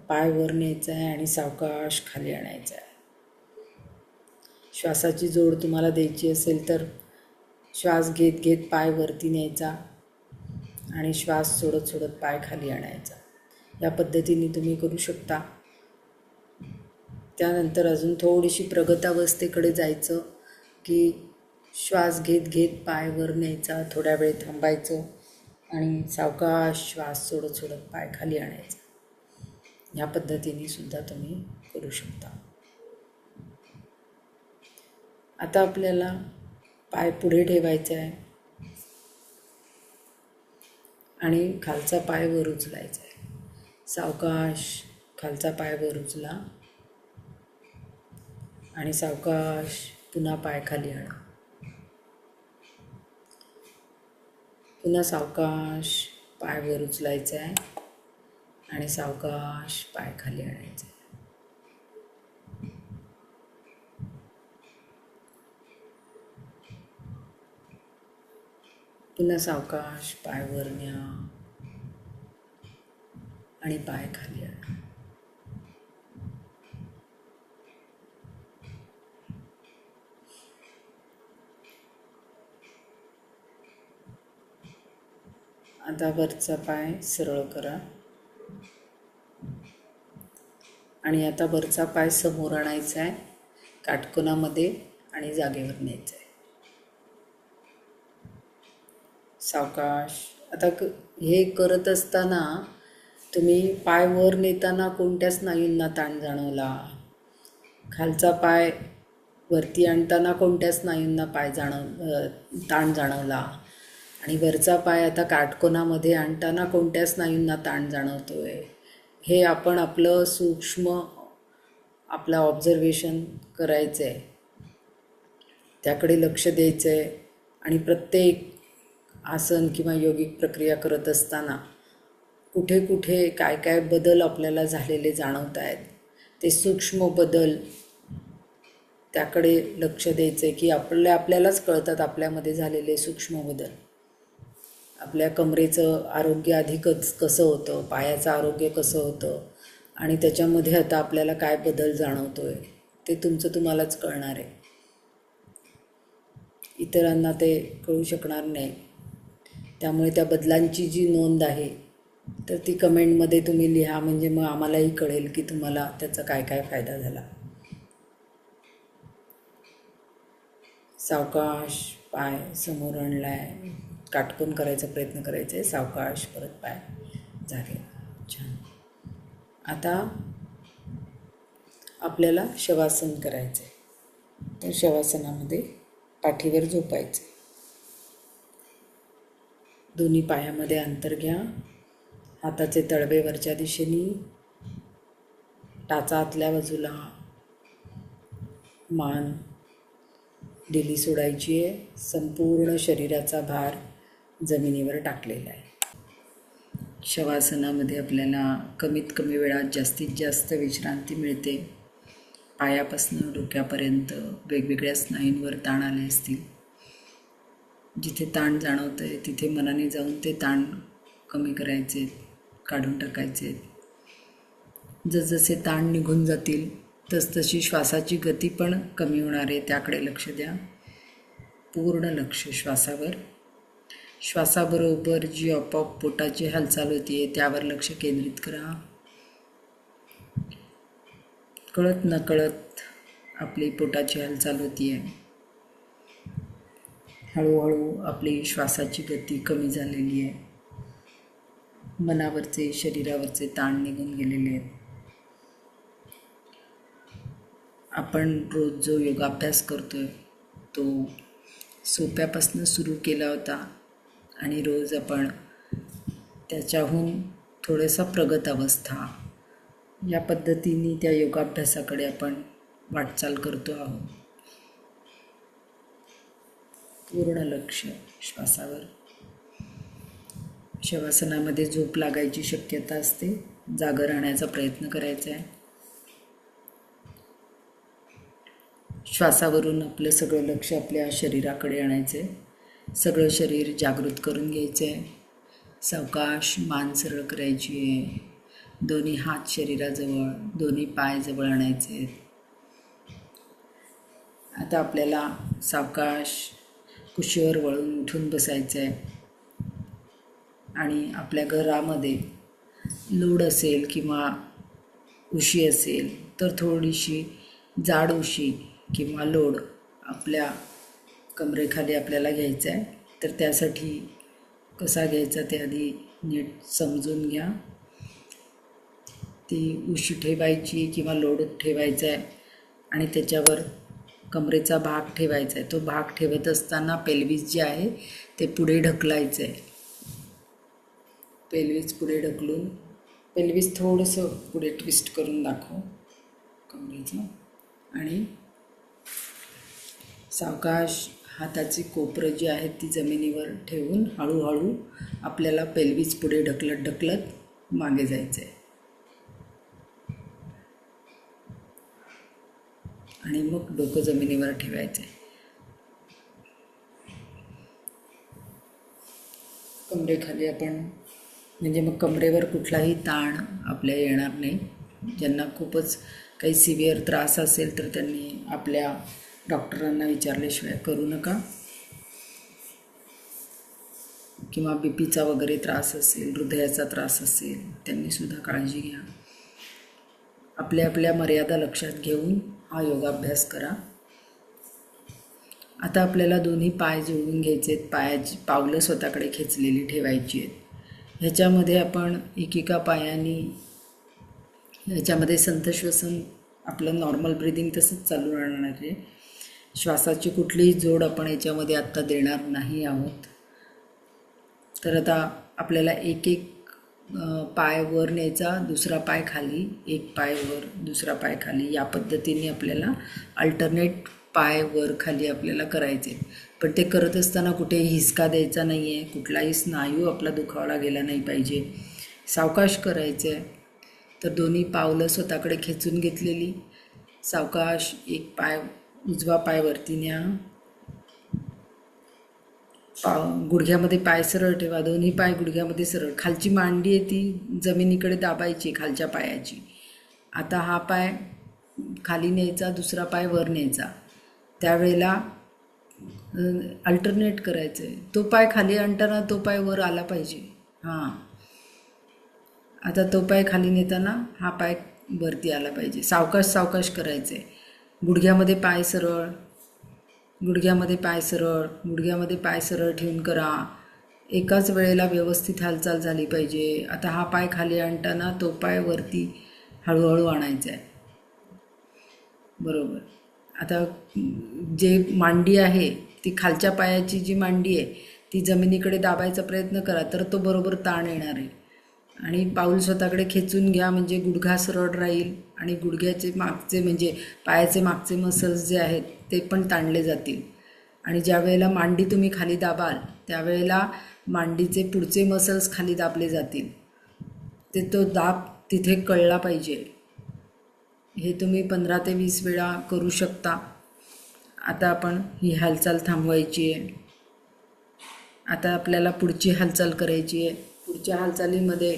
Speaker 1: पाय वर न्यायचा आहे आणि सावकाश खाली आणायचा आहे. श्वासाची जोड तुम्हाला द्यायची असेल तर श्वास घेत घेत पाय वरती न्यायचा आणि श्वास सोडत सोडत पाय खाली आणायचा. या पद्धतीने तुम्ही करू शकता. त्यानंतर अजून थोडीशी प्रगतावस्थेकडे जायचं की श्वास घेत घेत पाय वर न्यायचा, थोड्या वेळ थांबायचं आणि सावकाश श्वास सोडत सोडत पाय खाली आणायचा. या पद्धतीने सुद्धा तुम्ही करू शकता. आता आपल्याला पाय पुढे ठेवायचा आहे आणि खालचा पाय वर उचलायचा आहे. सावकाश खालचा पाय वर उचला आणि सावकाश पुन्हा पाय खाली आणा. पुन्हा सावकाश पाय वर उचलायचा आहे आणि सावकाश पाय खाली आणायचा आहे. पुन्हा सावकाश पाय वर न्या आणि पाय खाली आणा. आता वरचा पाय सरळ करा आणि आता वरचा पाय समोर आणायचा आहे, काटकोनामध्ये आणि जागेवर न्यायचा आहे. सावकाश. आता हे करत असताना तुम्ही पाय वर नेताना कोणत्या स्नायूंना ताण जाणवला, खालचा पाय वरती आणताना कोणत्या स्नायूंना ताण जाणवला, आणि वरचा पाय आता काटकोनामध्ये आणताना कोणत्या स्नायूंना ताण जाणवतोय, हे आपण आपलं सूक्ष्म आपलं ऑब्झर्वेशन करायचं आहे, त्याकडे लक्ष द्यायचं आहे. आणि प्रत्येक आसन किंवा योगिक प्रक्रिया करत असताना कुठे कुठे काय काय बदल आपल्याला झालेले जाणवत आहेत, ते सूक्ष्म बदल त्याकडे लक्ष द्यायचं आहे की आपल्यालाच कळतात आपल्यामध्ये झालेले सूक्ष्म बदल. आपल्या कमरेचं आरोग्य अधिकच कसं होतं, पायाचं आरोग्य कसं होतं, आणि त्याच्यामध्ये आता आपल्याला काय बदल जाणवतोय ते तुम्हालाच कळणार आहे. इतरांना ते कळू शकणार नाही. त्यामुळे त्या बदलांची जी नोंद आहे तर ती कमेंटमध्ये तुम्ही लिहा, म्हणजे मग आम्हालाही कळेल की तुम्हाला त्याचा काय काय फायदा झाला. सावकाश पाय समोर आणलाय, काटकोन करायचा प्रयत्न करायचा आहे. सावकाश परत पाय जागे. छान. आता आपल्याला शवासन करायचं आहे. तर शवासनामध्ये पाठीवर झोपायचं. दोन्ही पायामध्ये अंतर घ्या. हाताचे तळवे वरच्या दिशेने, टाचा आतल्या बाजूला, मान ढिली सोडायची आहे. संपूर्ण शरीराचा भार जमिनीवर टाकलेला आहे. शवासनामध्ये आपल्याला कमीत कमी वेळात जास्तीत जास्त विश्रांती मिळते. पायापासून डोक्यापर्यंत वेगवेगळ्या स्नायूंवर ताण आले असतील. जिथे ताण जाणवतं आहे तिथे मनाने जाऊन ते ताण कमी करायचे, काढून टाकायचे. जसजसे ताण निघून जातील तसतशी श्वासाची गती पण कमी होणार आहे, त्याकडे लक्ष द्या. पूर्ण लक्ष श्वासावर. श्वासाबरोबर जी आपोआप पोटाची हालचाल होती आहे त्यावर लक्ष केंद्रित करा. कळत नकळत आपली पोटाची हालचाल होती आहे. हळूहळू आपली श्वासाची गती कमी झालेली आहे. मनावरचे शरीरावरचे ताण निघून गेलेले आहेत. आपण रोज जो योगाभ्यास करतोय तो सोप्यापासून सुरू केला होता आणि रोज आपण त्याच्याहून थोडासा प्रगत अवस्था या पद्धतीने त्या योगाभ्यासाकडे आपण वाटचाल करतो आहोत. पूर्ण लक्ष श्वासावर. शवासनामध्ये झोप लागायची शक्यता असते, जागं राहण्याचा प्रयत्न करायचा आहे. श्वासावरून आपलं सगळं लक्ष आपल्या शरीराकडे आणायचं आहे. सगळं शरीर जागृत करून घ्यायचं आहे. सावकाश मान सरळ करायची आहे. दोन्ही हात शरीराजवळ, दोन्ही पाय जवळ आणायचे आहेत. आता आपल्याला सावकाश कुशीवर वळून उठून बसायचं आहे आणि आपल्या घरामध्ये लोड असेल किंवा उशी असेल तर थोडीशी जाड उशी किंवा लोड आपल्या कमरेखाली आपल्याला घ्यायचा आहे. तर त्यासाठी कसा घ्यायचा ते आधी नीट समजून घ्या. ती उशी ठेवायची किंवा लोड ठेवायचा आहे आणि त्याच्यावर कमरेचा भाग ठेवायचा आहे. तो भाग ठेवत असताना पेल्विस जे आहे ते पुढे ढकलायचं आहे. पेल्विस पुढे ढकलून पेल्विस थोडंसं पुढे ट्विस्ट करून दाखव कमरेचं, आणि सावकाश हाताची कोपरं जी आहेत ती जमिनीवर ठेवून हळूहळू आपल्याला पेल्विस पुढे ढकलत ढकलत मागे जायचं आहे. आणि मग डोकं जमिनीवर ठेवायचं आहे. कमरेखाली आपण म्हणजे मग कमरेवर कुठलाही ताण आपल्या येणार नाही. ज्यांना खूपच काही सिव्हिअर त्रास असेल तर त्यांनी आपल्या डॉक्टरांना विचारल्याशिवाय करू नका. किंवा बीपीचा वगैरे त्रास असेल, हृदयाचा त्रास असेल, त्यांनीसुद्धा काळजी घ्या. आपल्या आपल्या मर्यादा लक्षात घेऊन हा योगाभ्यास करा. आता आपल्याला दोन्ही पाय जोडून घ्यायचे आहेत. पायाची पावलं स्वतःकडे खेचलेली ठेवायची आहेत. ह्याच्यामध्ये आपण एकेका पायाने ह्याच्यामध्ये संथश्वसन आपलं नॉर्मल ब्रिदिंग तसंच चालू राहणार आहे. श्वासाची कुठलीही जोड आपण याच्यामध्ये आत्ता देणार नाही आहोत. तर आता आपल्याला एक एक पाय वर न्यायचा, दुसरा पाय खाली, एक पाय वर, दुसरा पाय खाली, या पद्धतीने आपल्याला अल्टरनेट पाय वर खाली आपल्याला करायचे. पण ते करत असताना कुठेही हिसका द्यायचा नाही आहे, कुठलाही स्नायू आपला दुखावला गेला नाही पाहिजे, सावकाश करायचं आहे. तर दोन्ही पावलं स्वतःकडे खेचून घेतलेली, सावकाश एक पाय, उजवा पाय वरती न्या, गुडघ्यामध्ये पाय सरळ ठेवा, दोन्ही पाय गुडघ्यामध्ये सरळ. खालची मांडी आहे ती जमिनीकडे दाबायची खालच्या पायाची. आता हा पाय खाली न्यायचा, दुसरा पाय वर न्यायचा. त्यावेळेला अल्टरनेट करायचं आहे. तो पाय खाली आणताना तो पाय वर आला पाहिजे. हां, आता तो पाय खाली नेताना हा पाय वरती आला पाहिजे. सावकाश सावकाश करायचं आहे. गुडघ्यामध्ये पाय सरळ, गुडघ्यामध्ये पाय सरळ, गुडघ्यामध्ये पाय सरळ ठेवून करा. एकाच वेळेला व्यवस्थित हालचाल झाली पाहिजे. आता हा पाय खाली आणताना तो पाय वरती हळूहळू आणायचा आहे. बरोबर. आता जे मांडी आहे ती खालच्या पायाची जी मांडी आहे ती जमिनीकडे दाबायचा प्रयत्न करा, तर तो बरोबर ताण येणार आहे. आणि पाऊल स्वतःकडे खेचून घ्या, म्हणजे गुडघा सरळ राहील आणि गुडघ्याचे मागचे म्हणजे पायाचे मागचे मसल्स जे आहेत ते पण ताणले जातील. आणि ज्या वेळेला मांडी तुम्ही खाली दाबाल त्यावेळेला मांडीचे पुढचे मसल्स खाली दाबले जातील. ते तो दाब तिथे कळला पाहिजे. हे तुम्ही 15 ते 20 वेळा करू शकता. आता आपण ही हालचाल थांबवायची आहे. आता आपल्याला पुढची हालचाल करायची आहे. पुढच्या हालचालीमध्ये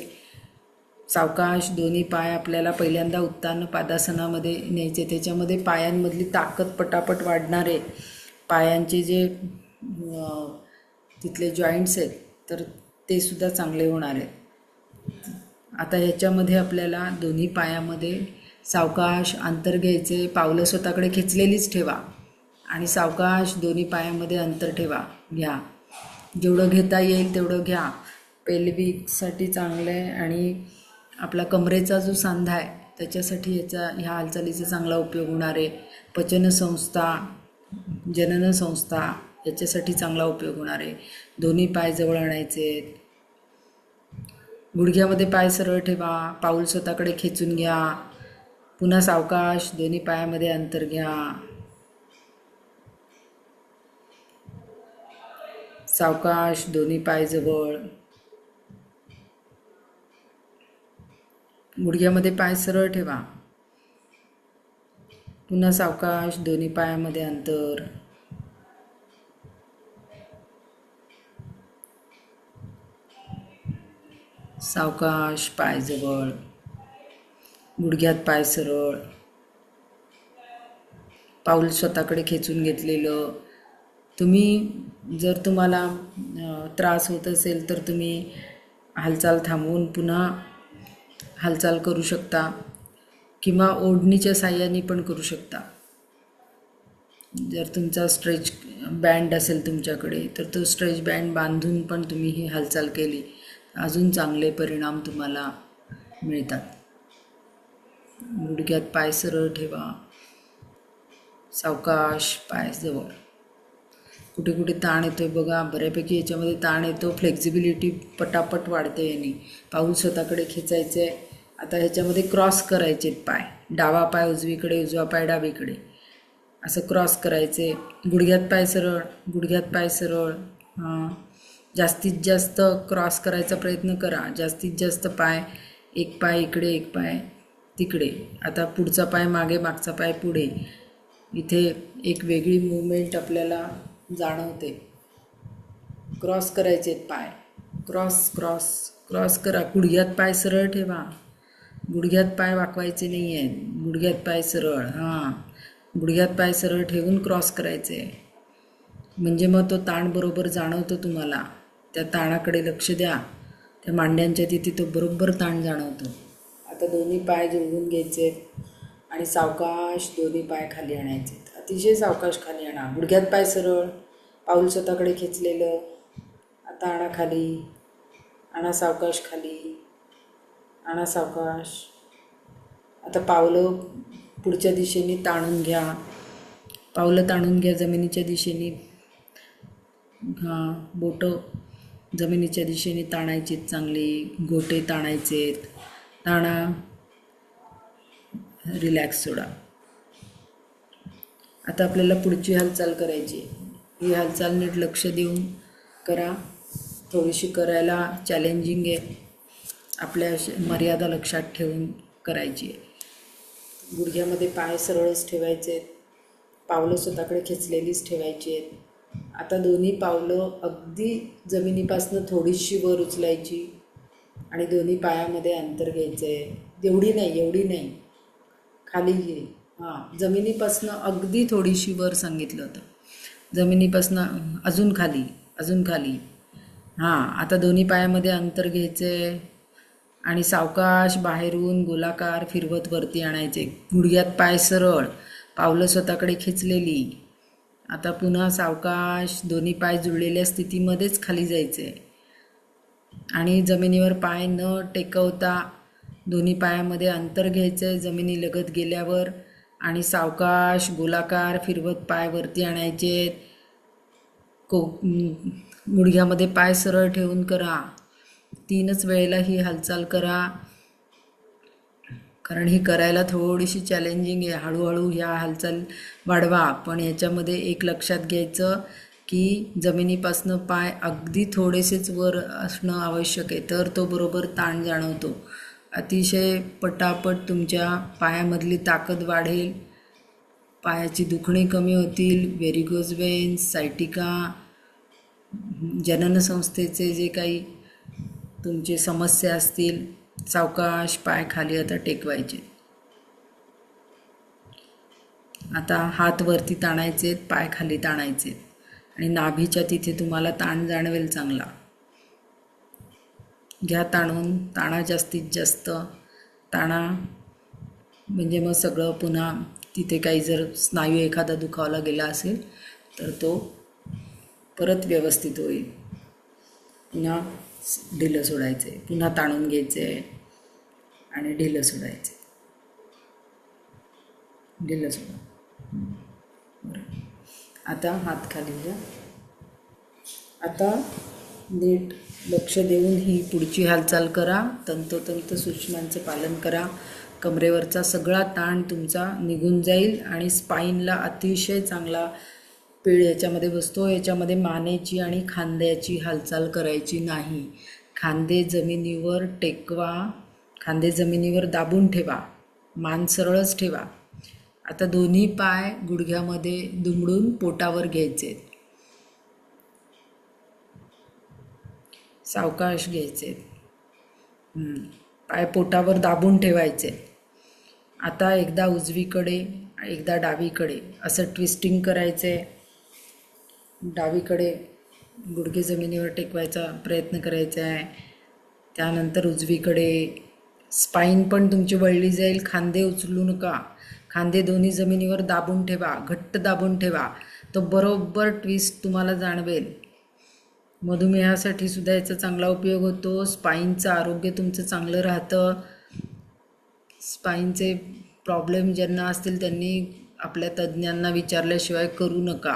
Speaker 1: सावकाश दोन्ही पाय आपल्याला पहिल्यांदा उत्तान पादासनामध्ये न्यायचे. त्याच्यामध्ये पायांमधली ताकद पटापट वाढणार आहे. पायांचे जे तिथले जॉईंट्स आहेत तर ते सुद्धा चांगले होणार आहेत. आता ह्याच्यामध्ये आपल्याला दोन्ही पायामध्ये सावकाश अंतर घ्यायचे. पावलं स्वतःकडे खेचलेलीच ठेवा आणि सावकाश दोन्ही पायामध्ये अंतर ठेवा. घ्या, जेवढं घेता येईल तेवढं घ्या. पेल्विकसाठी चांगलं आहे आणि आपला कमरेचा जो सांधा आहे त्याच्यासाठी ह्या हालचालीचा चांगला उपयोग होणार आहे. पचनसंस्था, जननसंस्था याच्यासाठी चांगला उपयोग होणार आहे. दोन्ही पाय जवळ आणायचे. गुडघ्यामध्ये पाय सरळ ठेवा, पाऊल स्वतःकडे खेचून घ्या. पुन्हा सावकाश दोन्ही पायामध्ये अंतर घ्या. सावकाश दोन्ही पाय जवळ, गुडघ्यामध्ये पाय सरळ ठेवा. पुन्हा सावकाश दोन्ही पायामध्ये अंतर. सावकाश पाय जवळ, गुडघ्यात पाय सरळ, पाऊल स्वतःकडे खेचून घेतलेलं. जर तुम्हाला त्रास होत असेल तर तुम्ही हालचाल थांबवून पुन्हा हालचाल करू शकता किंवा ओढणीच्या साहाय्याने पण करू शकता. जर तुमचा स्ट्रेच बँड असेल तुमच्याकडे तर तो स्ट्रेच बँड बांधून पण तुम्ही ही हालचाल केली अजून चांगले परिणाम तुम्हाला मिळतात. गुडघ्यात पाय सरळ ठेवा, सावकाश पाय जवळ. कुठे कुठे ताण येतोय बघा, बऱ्यापैकी याच्यामध्ये ताण येतो. फ्लेक्झिबिलिटी पटापट वाढते याने. पाऊल स्वतःकडे खेचायचं आहे. आता ह्याच्यामध्ये क्रॉस करायचे पाय, डावा पाय उजवीकडे, उजवा पाय डावीकडे, असं क्रॉस करायचे. गुडघ्यात पाय सरळ, गुडघ्यात पाय सरळ. जास्तीत जास्त क्रॉस करायचा प्रयत्न करा. जास्तीत जास्त पाय, एक पाय इकडे, एक पाय तिकडे. आता पुढचा पाय मागे, मागचा पाय पुढे. इथे एक वेगळी मूवमेंट आपल्याला जाणवते. क्रॉस करायचे पाय, क्रॉस क्रॉस क्रॉस करा. गुडघ्यात पाय सरळ ठेवा. गुडघ्यात पाय वाकवायचे नाही आहेत. गुडघ्यात पाय सरळ. हां, गुडघ्यात पाय सरळ ठेवून क्रॉस करायचे. म्हणजे मग तो ताण बरोबर जाणवतो तुम्हाला. त्या ताणाकडे लक्ष द्या. त्या मांड्यांच्या तिथे तो बरोबर ताण जाणवतो. आता दोन्ही पाय जुळवून घ्यायचे आणि सावकाश दोन्ही पाय खाली आणायचे. अतिशय सावकाश खाली आणा. गुडघ्यात पाय सरळ, पाऊल स्वतःकडे खेचलेलं. आता आणा खाली. आणा सावकाश खाली. आणा सावकाश. आता पावलं पुढच्या दिशेने ताणून घ्या. पावलं ताणून घ्या जमिनीच्या दिशेने. हां, बोटं जमिनीच्या दिशेने ताणायचीत चांगली. गोटे ताणायचेत. ताणा. रिलॅक्स सोडा. आता आपल्याला पुढची हालचाल करायची. ही हालचाल नीट लक्ष देऊन करा. थोडीशी करायला चॅलेंजिंग आहे. आपल्या मर्यादा लक्षात ठेवून करायची आहे. गुडघ्यामध्ये पाय सरळच ठेवायचे आहेत. पावलं स्वतःकडे खेचलेलीच ठेवायची आहेत. आता दोन्ही पावलं अगदी जमिनीपासून थोडीशी वर उचलायची आणि दोन्ही पायामध्ये अंतर घ्यायचं आहे. एवढी नाही. खाली घे. हां, जमिनीपासून अगदी थोडीशी वर सांगितलं होतं. जमिनीपासून अजून खाली. हां, आता दोन्ही पायामध्ये अंतर घ्यायचं आहे आणि सावकाश बाहेरून गोलाकार फिरवत वरती आणायचे. गुडघ्यात पाय सरळ, पावलं स्वतःकडे खेचलेली. आता पुन्हा सावकाश दोन्ही पाय जुळलेल्या स्थितीमध्येच खाली जायचे आणि जमिनीवर पाय न टेकवता दोन्ही पायामध्ये अंतर घ्यायचं आहे जमिनीलगत गेल्यावर आणि सावकाश गोलाकार फिरवत पाय वरती आणायचे. गुडघ्यामध्ये पाय सरळ ठेवून करा. 3च वेळेला ही हालचाल करा, कारण ही करायला थोडीशी चॅलेंजिंग आहे. हळूहळू ह्या हालचाल वाढवा. पण याच्यामध्ये एक लक्षात घ्यायचं की जमिनीपासनं पाय अगदी थोडेसेच वर असणं आवश्यक आहे, तर तो बरोबर ताण जाणवतो. अतिशय पटापट तुमच्या पायामधली ताकद वाढेल. पायाची दुखणी कमी होतील. व्हेरिगोज वेन्स, सायटिका, जननसंस्थेचे जे काही तुमचे समस्या असतील, सावकाश पाय खाली आता टेकवायचे. आता हात वरती ताणायचे, पाय खाली ताणायचे आणि नाभीच्या तिथे तुम्हाला ताण जाणवेल चांगला. घ्या ताणून. ताणा जास्तीत जास्त. ताणा. म्हणजे मग सगळं पुन्हा तिथे काही जर स्नायू एखादा दुखावला गेला असेल तर तो परत व्यवस्थित होईल. पुन्हा ढिलं सोडायचे. पुन्हा ताणून घ्यायचे आणि ढिलं सोडायचे. ढिलं सोडा. बरं. आता हात खाली घ्या. आता नीट लक्ष देऊन ही पुढची हालचाल करा. तंतोतंत सूचनांचं पालन करा. कमरेवरचा सगळा ताण तुमचा निघून जाईल आणि स्पाईनला अतिशय चांगला पीळ याच्यामध्ये बसतो. याच्यामध्ये मानेची आणि खांद्याची हालचाल करायची नाही. खांदे जमिनीवर टेकवा. खांदे जमिनीवर दाबून ठेवा. मान सरळच ठेवा. आता दोन्ही पाय गुडघ्यामध्ये दुमडून पोटावर घ्यायचे. सावकाश घ्यायचे. पाय पोटावर दाबून ठेवायचे. आता एकदा उजवीकडे एकदा डावीकडे असं ट्विस्टिंग करायचे. डावीकडे गुडघे जमिनीवर टेकवायचा प्रयत्न करायचा आहे. त्यानंतर उजवीकडे. स्पाईन पण तुमची वळली जाईल. खांदे उचलू नका. खांदे दोन्ही जमिनीवर दाबून ठेवा. घट्ट दाबून ठेवा. तो बरोबर ट्विस्ट तुम्हाला जाणवेल. मधुमेहासाठी सुद्धा याचा चांगला उपयोग होतो. स्पाईनचं आरोग्य तुमचं चांगलं राहतं. स्पाईनचे प्रॉब्लेम ज्यांना असतील त्यांनी आपल्या तज्ज्ञांना विचारल्याशिवाय करू नका.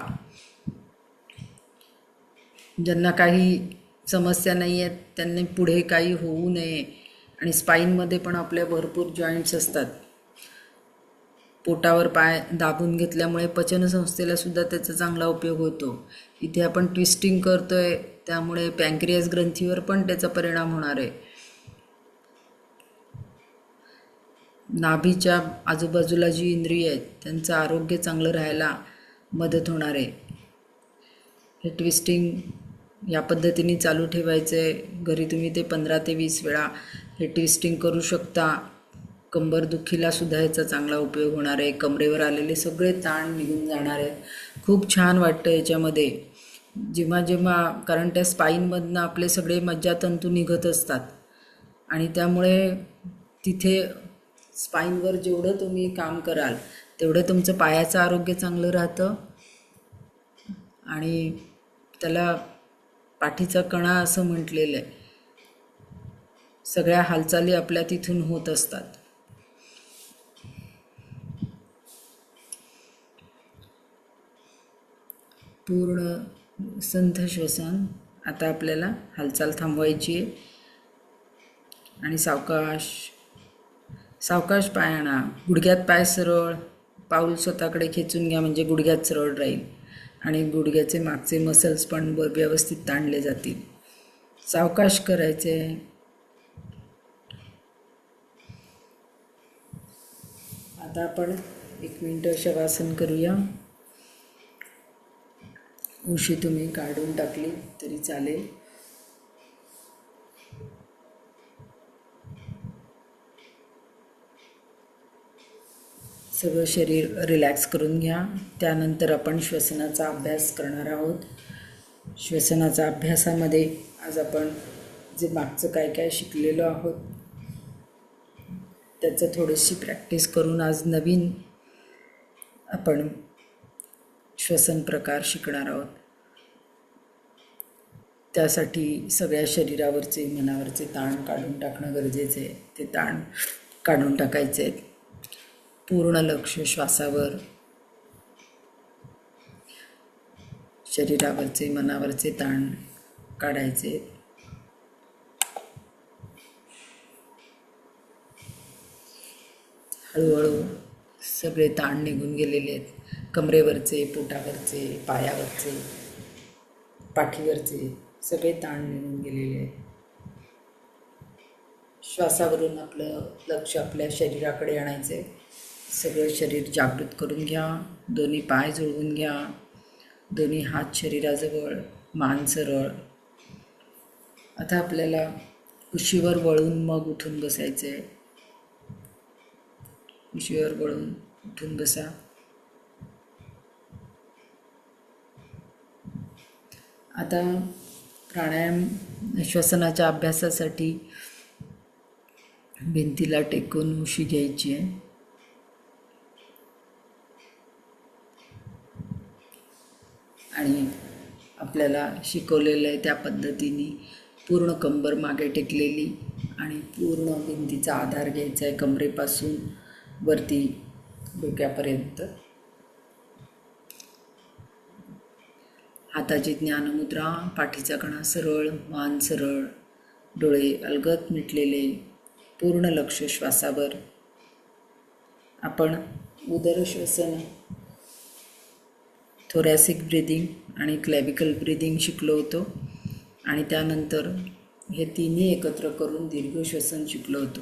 Speaker 1: ज्यांना काही समस्या नाही आहेत त्यांनी पुढे काही होऊ नये. आणि स्पाईनमध्ये पण आपल्या भरपूर जॉईंट्स असतात. पोटावर पाय दाबून घेतल्यामुळे पचनसंस्थेला सुद्धा त्याचा चांगला उपयोग होतो. इथे आपण ट्विस्टिंग करतोय त्यामुळे पँक्रियास ग्रंथीवर पण त्याचा परिणाम होणार आहे. नाभीच्या आजूबाजूला जी इंद्रिय आहेत त्यांचं आरोग्य चांगलं राहायला मदत होणार आहे. हे ट्विस्टिंग या पद्धतीने चालू ठेवायचं आहे. घरी तुम्ही ते 15 ते 20 वेळा हे ट्विस्टिंग करू शकता. कंबरदुखीला सुद्धा याचा चांगला उपयोग होणार आहे. कमरेवर आलेले सगळे ताण निघून जाणार आहेत. खूप छान वाटतं याच्यामध्ये जेव्हा जेव्हा, कारण त्या स्पाईनमधनं आपले सगळे मज्जातंतू निघत असतात आणि त्यामुळे तिथे स्पाईनवर जेवढं तुम्ही काम कराल तेवढं तुमचं पायाचं आरोग्य चांगलं राहतं आणि त्याला पाठीचा कणा असं म्हटलेलं आहे. सगळ्या हालचाली आपल्या तिथून होत असतात. पूर्ण संथ श्वसन. आता आपल्याला हालचाल थांबवायची आहे आणि सावकाश सावकाश पाय आणा. गुडघ्यात पाय सरळ, पाऊल स्वतःकडे खेचून घ्या म्हणजे गुडघ्यात सरळ राहील आणि गुडघ्याचे मागचे मसल्स पण व्यवस्थित ताणले जातील. सावकाश करायचे. आता आपण 1 मिनिट शवासन करूया. उशी तुम्ही काढून टाकली तरी चालेल. सगळं शरीर रिलॅक्स करून घ्या. त्यानंतर आपण श्वसनाचा अभ्यास करणार आहोत. श्वसनाच्या अभ्यासामध्ये आज आपण जे मागचं काय काय शिकलेलो आहोत त्याचं थोडीशी प्रॅक्टिस करून आज नवीन आपण श्वसन प्रकार शिकणार आहोत. त्यासाठी सगळ्या शरीरावरचे मनावरचे ताण काढून टाकणं गरजेचे आहे. ते ताण काढून टाकायचे आहेत. पूर्ण लक्ष श्वासावर, शरीरावरचे मनावरचे ताण काढायचे. हळूहळू सगळे ताण निघून गेलेले आहेत. कमरेवरचे, पोटावरचे, पायावरचे, पाठीवरचे सगळे ताण निघून गेलेले आहेत. श्वासावरून आपलं लक्ष आपल्या शरीराकडे आणायचे. सगळं शरीर जागृत करून घ्या. दोन्ही पाय जुळवून घ्या. दोन्ही हात शरीराजवळ, मान सरळ. आता आपल्याला उशीवर वळून मग उठून बसायचे. उशीवर वळून उठून बसा. आता प्राणायाम श्वसनाच्या अभ्यासासाठी भिंतीला टेकून उशी घ्यायची आहे आणि आपल्याला शिकवलेलं आहे त्या पद्धतीने पूर्ण कंबर मागे टेकलेली आणि पूर्ण भिंतीचा आधार घ्यायचा आहे कमरेपासून वरती डोक्यापर्यंत. हाताची ज्ञानमुद्रा, पाठीचा कणा सरळ, मान सरळ, डोळे अलगद मिटलेले, पूर्ण लक्ष श्वासावर. आपण उदर श्वसन, थोरॅसिक ब्रिदिंग आणि क्लॅविकल ब्रिदिंग शिकलो होतो आणि त्यानंतर हे तिन्ही एकत्र करून दीर्घ श्वसन शिकलो होतो.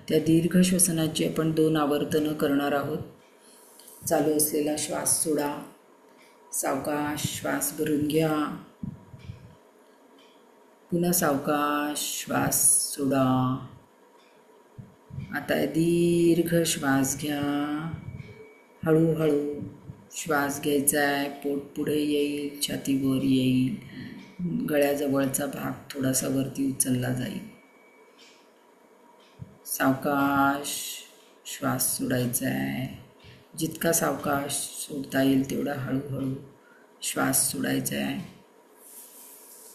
Speaker 1: त्या दीर्घ श्वसनाची आपण 2 आवर्तनं करणार आहोत. चालू असलेला श्वास सोडा. सावकाश श्वास भरून घ्या. पुन्हा सावकाश श्वास सोडा. आता दीर्घ श्वास घ्या. हळूहळू श्वास घ्यायचा आहे. पोट पुढे येईल, छाती वर येईल, गळ्याजवळचा भाग थोडासा वरती उचलला जाईल. सावकाश श्वास सोडायचा आहे. जितका सावकाश सोडता येईल तेवढा हळूहळू श्वास सोडायचा आहे.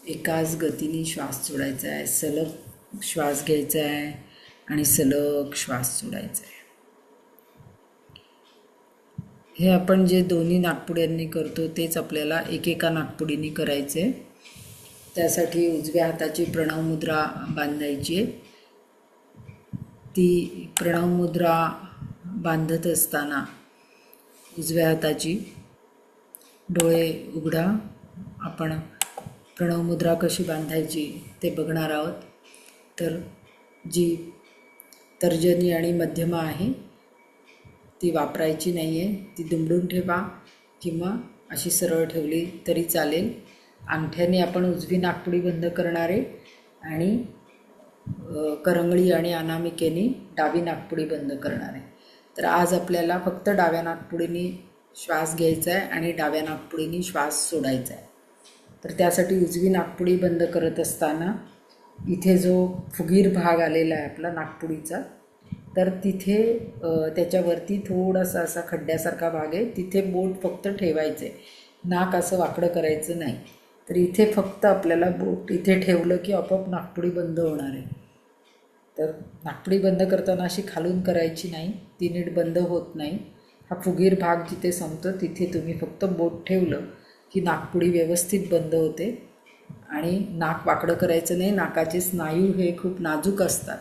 Speaker 1: एकाच गतीने श्वास सोडायचा आहे. सलग श्वास घ्यायचा आहे आणि सलग श्वास सोडायचा आहे. हे आपण जे दोन्ही नाकपुड्यांनी करतो तेच आपल्याला एकेका नाकपुडीने करायचे. त्यासाठी उजव्या हाताची प्रणव मुद्रा बांधायची आहे. ती प्रणव मुद्रा बांधत असताना उजव्या हाताची डोळे उघडा. आपण प्रणव मुद्रा कशी बांधायची ते बघणार आहोत. तर जी तर्जनी आणि मध्यमा आहे ती वापरायची नाही आहे. ती दुमडून ठेवा किंवा अशी सरळ ठेवली तरी चालेल. अंगठ्याने आपण उजवी नाकपुडी बंद करणार आहे आणि करंगळी आणि अनामिकेने डावी नाकपुडी बंद करणार आहे. तर आज आपल्याला फक्त डाव्या नाकपुडीने श्वास घ्यायचा आहे आणि डाव्या नाकपुडीने श्वास सोडायचा आहे. तर त्यासाठी उजवी नाकपुडी बंद करत असताना इथे जो फुगीर भाग आलेला आहे आपला नाकपुडीचा, तर तिथे त्याच्यावरती थोडासा असा खड्ड्यासारखा भाग आहे, तिथे बोट फक्त ठेवायचे, नाक असं वाकडं करायचं नाही. तर इथे फक्त आपल्याला बोट इथे ठेवलं की आपोआप नाकपुडी बंद होणार आहे. तर नाकपुडी बंद करताना अशी खालून करायची नाही, ती नीट बंद होत नाही. हा फुगीर भाग जिथे संपतो तिथे तुम्ही फक्त बोट ठेवलं की नाकपुडी व्यवस्थित बंद होते आणि नाक वाकडं करायचं नाही. नाकाचे स्नायू हे खूप नाजूक असतात,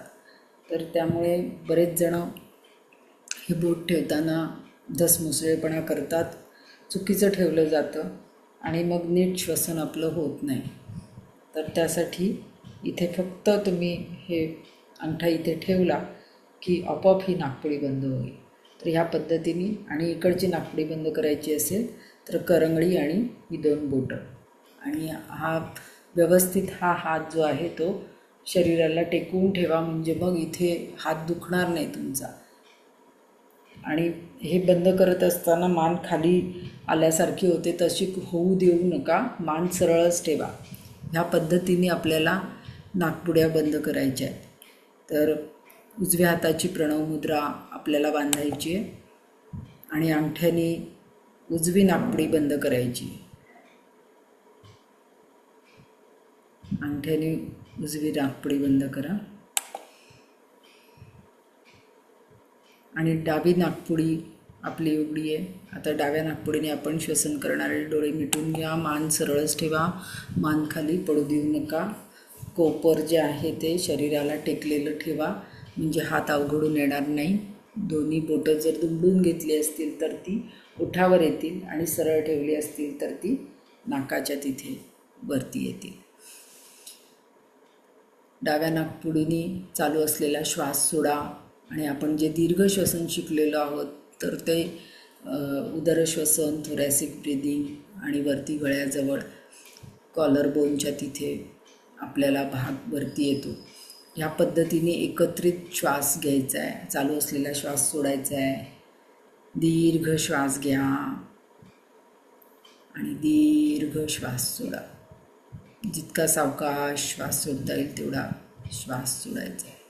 Speaker 1: तर त्यामुळे बरेच जण हे बोट ठेवताना धसमुसळेपणा करतात, चुकीचं ठेवलं जातं आणि मग नीट श्वसन आपलं होत नाही. तर त्यासाठी इथे फक्त तुम्ही हे अंगठा इथे ठेवला की आपोआप ही नाकपुडी बंद होईल. तर ह्या पद्धतीने, आणि इकडची नाकपुडी बंद करायची असेल तर करंगळी आणि ही 2 बोटं, आणि हा व्यवस्थित हा हात जो आहे तो शरीराला टेकवून ठेवा, म्हणजे मग इथे हात दुखणार नाही तुमचा. आणि हे बंद करत असताना मान खाली आल्यासारखी होते तशी होऊ देऊ नका, मान सरळच ठेवा. ह्या पद्धतीने आपल्याला नाकपुड्या बंद करायच्या आहेत. तर उजव्या हाताची प्रणव मुद्रा आपल्याला बांधायची आहे आणि अंगठ्याने उजवी नाकपुडी बंद करायची. अंगठ्याने उजवी नाकपुडी बंद करा आणि डावी नाकपुडी आपली उघडी आहे. आता डाव्या नाकपुडीने आपण श्वसन करणारे. डोळे मिटून घ्या, मान सरळच ठेवा, मान खाली पडू देऊ नका. कोपर जे आहे ते शरीराला टेकलेलं ठेवा, म्हणजे हात अवघडून येणार नाही. दोन्ही बोटं जर दुमडून घेतली असतील तर ती ओठावर येतील आणि सरळ ठेवली असतील तर ती नाकाच्या तिथे वरती येतील. डाव्या नाकपुडीने चालू असलेला श्वास सोडा आणि आपण जे दीर्घ श्वसन शिकलेलो आहोत तर ते उदरश्वसन, थोरॅसिक ब्रिदिंग आणि वरती गळ्याजवळ कॉलर बोनच्या तिथे आपल्याला भाग वरती येतो. ह्या पद्धतीने एकत्रित श्वास घ्यायचा आहे, चालू असलेला श्वास सोडायचा आहे. दीर्घ श्वास घ्या आणि दीर्घ श्वास सोडा. जितका सावकाश श्वास सोडता येईल तेवढा श्वास सोडायचा आहे.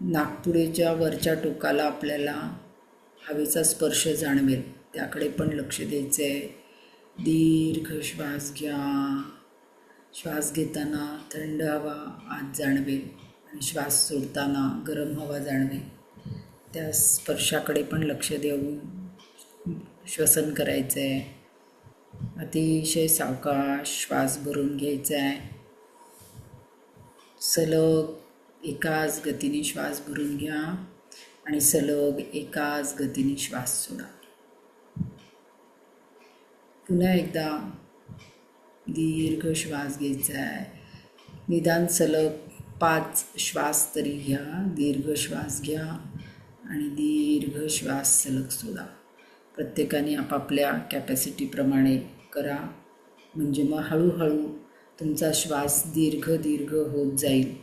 Speaker 1: नाकपुडीच्या वरच्या टोकाला आपल्याला हवेचा स्पर्श जाणवेल, त्याकडे पण लक्ष द्यायचं आहे. दीर्घ श्वास घ्या. श्वास घेताना थंड हवा आत जाणवेल आणि श्वास सोडताना गरम हवा जाणवेल. त्या स्पर्शाकडे पण लक्ष देऊन श्वसन करायचं आहे. अतिशय सावकाश श्वास भरून घ्यायचा आहे. सलग एकाच गतीने श्वास भरून घ्या आणि सलग एकाच गतीने श्वास सोडा. पुन्हा एकदा दीर्घ श्वास घ्यायचा आहे. निदान सलग 5 श्वास तरी घ्या. दीर्घ श्वास घ्या आणि दीर्घ श्वास सलग सोडा. प्रत्येकाने आपापल्या कॅपॅसिटीप्रमाणे करा, म्हणजे मग हळूहळू तुमचा श्वास दीर्घ दीर्घ होत जाईल.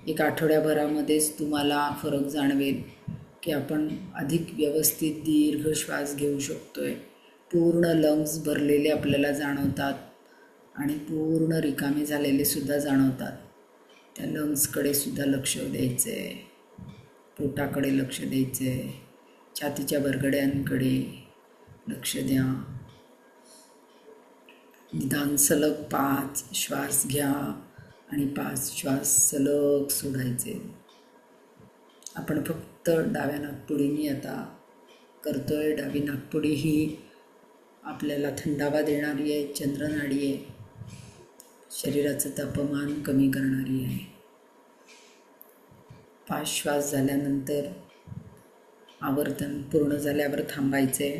Speaker 1: 1 आठवड्याभरामध्येच तुम्हाला फरक जाणवेल की आपण अधिक व्यवस्थित दीर्घ श्वास घेऊ शकतो आहे. पूर्ण लंग्स भरलेले आपल्याला जाणवतात आणि पूर्ण रिकामे झालेले सुद्धा जाणवतात. त्या लंग्सकडे सुद्धा लक्ष द्यायचं आहे, पोटाकडे लक्ष द्यायचं आहे, छातीच्या बरगड्यांकडे लक्ष द्या. निदान सलग 5 श्वास घ्या आणि 5 श्वास सलग सोडायचे. आपण फक्त डाव्या नाकपुडीने आता करतोय. डावी नाकपुडी ही आपल्याला थंडावा देणारी आहे, चंद्रनाडी आहे, शरीराचं तापमान कमी करणारी आहे. 5 श्वास झाल्यानंतर आवर्तन पूर्ण झाल्यावर थांबायचे.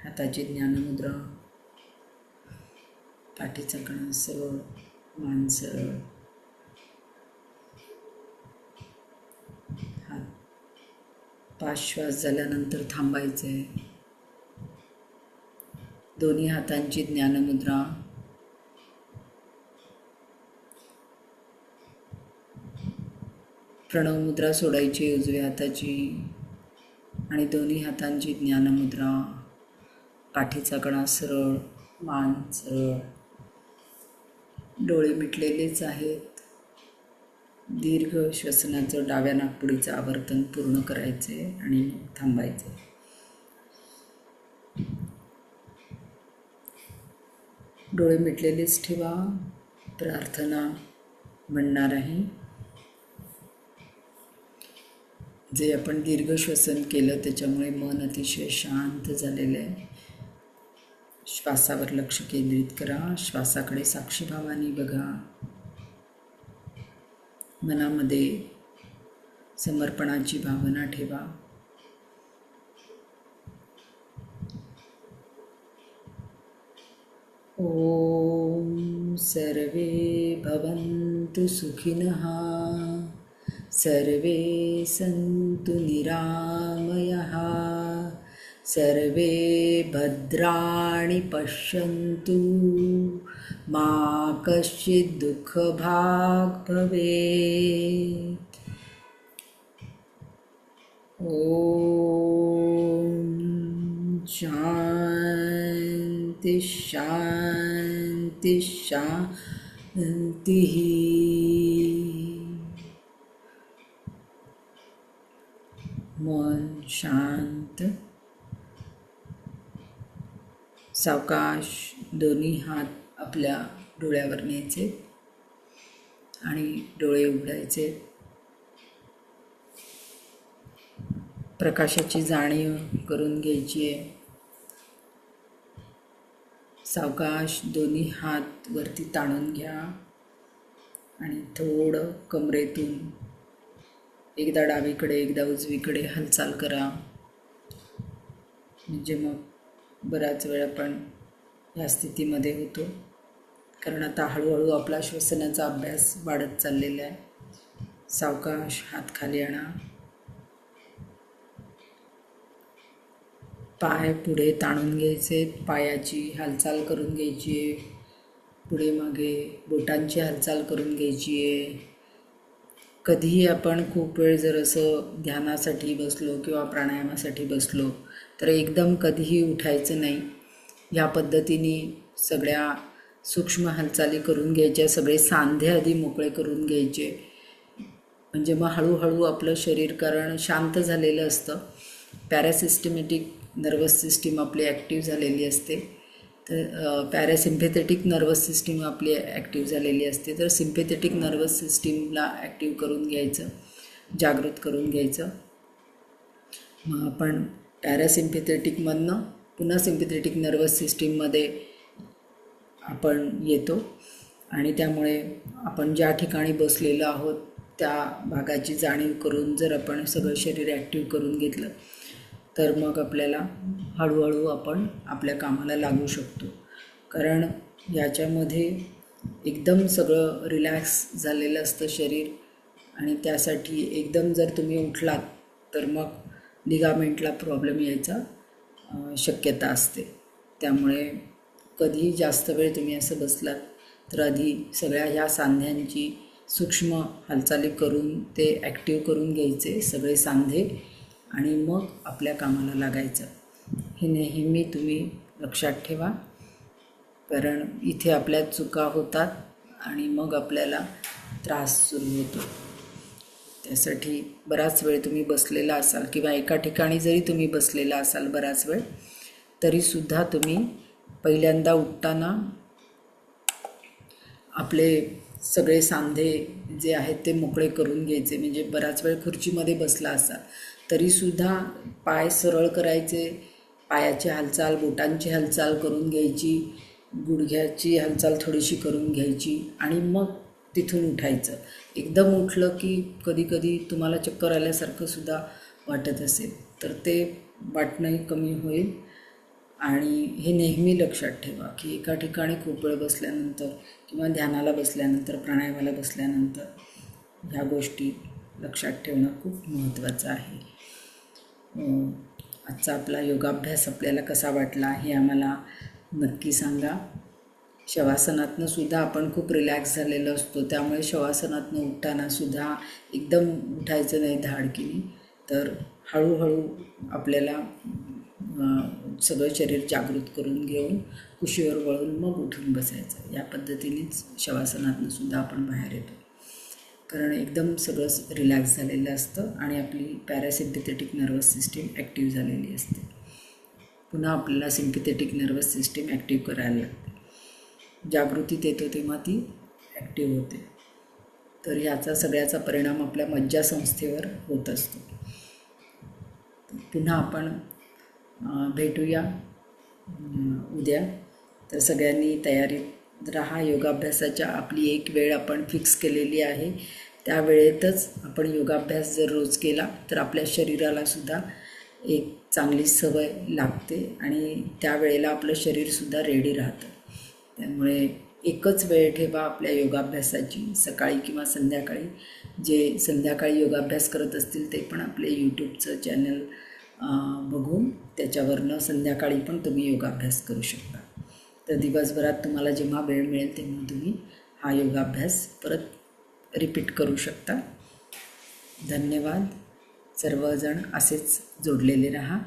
Speaker 1: हाताची ज्ञानमुद्रा, पाठीचा कणा सरळ, मान सरळ, हात. 5 श्वास झाल्यानंतर थांबायचे. दोन्ही हातांची ज्ञानमुद्रा प्रणव मुद्रा सोडायची उजव्या हाताची आणि दोन्ही हातांची ज्ञानमुद्रा. पाठीचा कणा सरळ, मान सरळ, डोळे मिटलेलेच आहेत. दीर्घ श्वसनाचं डाव्या नाकपुडीचं आवर्तन पूर्ण करायचे आणि थांबायचे. डोळे मिटलेलेच ठेवा. प्रार्थना म्हणणार आहे. जे आपण दीर्घ श्वसन केलं त्याच्यामुळे मन अतिशय शांत झालेलं आहे. श्वासावर लक्ष केंद्रित करा. श्वासाकडे साक्षीभावाने बघा. मनामध्ये समर्पणाची भावना ठेवा. ओम सर्वे भवन्तु सुखिनः, सर्वे सन्तु निरामयाः, सर्वे भद्राणि पश्यन्तु, मा कश्चित् दुःखभाग् भवेत्. ओम शांति शांति शांति. मन शांत. सावकाश दोन्ही हात आपल्या डोळ्यावर न्यायचे आणि डोळे उघडायचे. प्रकाशाची जाणीव करून घ्यायची आहे. सावकाश दोन्ही हात वरती ताणून घ्या आणि थोडं कमरेतून एकदा डावीकडे एकदा उजवीकडे हालचाल करा. म्हणजे मग बराच वेळ आपण या स्थितीमध्ये होतो, कारण आता हळूहळू आपला श्वसनाचा अभ्यास वाढत चाललेला आहे. सावकाश हात खाली आणा. पाय पुढे ताणून घ्यायचे. पायाची हालचाल करून घ्यायची आहे. पुढे मागे बोटांची हालचाल करून घ्यायची आहे. कधीही आपण खूप वेळ जर असं ध्यानासाठी बसलो किंवा प्राणायामासाठी बसलो तर एकदम कधीही उठायचं नाही. या पद्धतीने सगळ्या सूक्ष्म हालचाली करून घ्यायच्या. सगळे सांधे आधी मोकळे करून घ्यायचे. म्हणजे मग हळूहळू आपलं शरीर, कारण शांत झालेलं असतं, पॅरासिस्टमॅटिक नर्वस सिस्टीम आपली ॲक्टिव्ह झालेली असते. तर पॅरासिम्पॅथेटिक नर्वस सिस्टीम आपली ॲक्टिव्ह झालेली असते. तर सिम्पॅथेटिक नर्वस सिस्टीमला ॲक्टिव्ह करून घ्यायचं, जागृत करून घ्यायचं. मग आपण पॅरासिम्पॅथेटिकमधनं पुन्हा सिम्पॅथेटिक नर्वस सिस्टीममध्ये आपण येतो आणि त्यामुळे आपण ज्या ठिकाणी बसलेलो आहोत त्या भागाची जाणीव करून जर आपण सगळं शरीर ॲक्टिव्ह करून घेतलं तर मग आपल्याला हळूहळू आपण आपल्या कामाला लागू शकतो. कारण याच्यामध्ये एकदम सगळं रिलॅक्स झालेलं असतं शरीर आणि त्यासाठी एकदम जर तुम्ही उठलात तर मग लिगामेंटला प्रॉब्लेम यायचा शक्यता असते. त्यामुळे कधीही जास्त वेळ तुम्ही असं बसलात तर आधी सगळ्या ह्या सांध्यांची सूक्ष्म हालचाली करून ते ॲक्टिव्ह करून घ्यायचे सगळे सांधे आणि मग आपल्या कामाला लागायचं. हे नेहमी तुम्ही लक्षात ठेवा, कारण इथे आपल्या चुका होतात आणि मग आपल्याला त्रास सुरू होतो. त्यासाठी बराच वेळ तुम्ही बसलेला असाल किंवा एका ठिकाणी जरी तुम्ही बसलेला असाल बराच वेळ, तरीसुद्धा तुम्ही पहिल्यांदा उठताना आपले सगळे सांधे जे आहेत ते मोकळे करून घ्यायचे. म्हणजे बराच वेळ खुर्चीमध्ये बसला असाल तरीसुद्धा पाय सरळ करायचे, पायाची हालचाल, बोटांची हालचाल करून घ्यायची, गुडघ्याची हालचाल थोडीशी करून घ्यायची आणि मग तिथून उठायचं. एकदम उठलं की कधी कधी तुम्हाला चक्कर आल्यासारखं सुद्धा वाटत असेल तर ते वाटणंही कमी होईल. आणि हे नेहमी लक्षात ठेवा की एका ठिकाणी खूप वेळ बसल्यानंतर किंवा ध्यानाला बसल्यानंतर, प्राणायामाला बसल्यानंतर ह्या गोष्टी लक्षात ठेवणं खूप महत्त्वाचं आहे. आजचा आपला योगाभ्यास आपल्याला कसा वाटला हे आम्हाला नक्की सांगा. शवासनातनं सुद्धा आपण खूप रिलॅक्स झालेलो असतो, त्यामुळे शवासनातनं उठताना सुद्धा एकदम उठायचं नाही धाडकीने, तर हळूहळू आपल्याला सगळं शरीर जागृत करून घेऊन कुशीवर वळून मग उठून बसायचं. या पद्धतीनेच शवासनातनं सुद्धा आपण बाहेर येतो, कारण एकदम सगळं रिलॅक्स झालेलं असतं आणि आपली पॅरासिम्पॅथेटिक नर्वस सिस्टीम ॲक्टिव्ह झालेली असते. पुन्हा आपल्याला सिम्पॅथेटिक नर्वस सिस्टीम ॲक्टिव्ह करायला लागते. जागृतीत येतो तेव्हा ती ॲक्टिव्ह होते. तर ह्याचा सगळ्याचा परिणाम आपल्या मज्जासंस्थेवर होत असतो. पुन्हा आपण भेटूया उद्या. तर सगळ्यांनी तयारीत राहा. योगाभ्यासाच्या आपली एक वेळ आपण फिक्स केलेली आहे, त्या वेळेतच आपण योगाभ्यास जर रोज केला तर आपल्या शरीरालासुद्धा एक चांगली सवय लागते आणि त्यावेळेला आपलं शरीरसुद्धा रेडी राहतं. त्यामुळे एकच वेळ ठेवा आपल्या योगाभ्यासाची, सकाळी किंवा संध्याकाळी. जे संध्याकाळी योगाभ्यास करत असतील ते पण आपले यूट्यूबचं चॅनल बघून त्याच्यावरनं संध्याकाळी पण तुम्ही योगाभ्यास करू शकता. तर दिवसभरात तुम्हाला जेव्हा वेळ मिळेल तेव्हा तुम्ही हा योगाभ्यास परत रिपीट करू शकता. धन्यवाद. सर्वजण असेच जोडलेले राहा.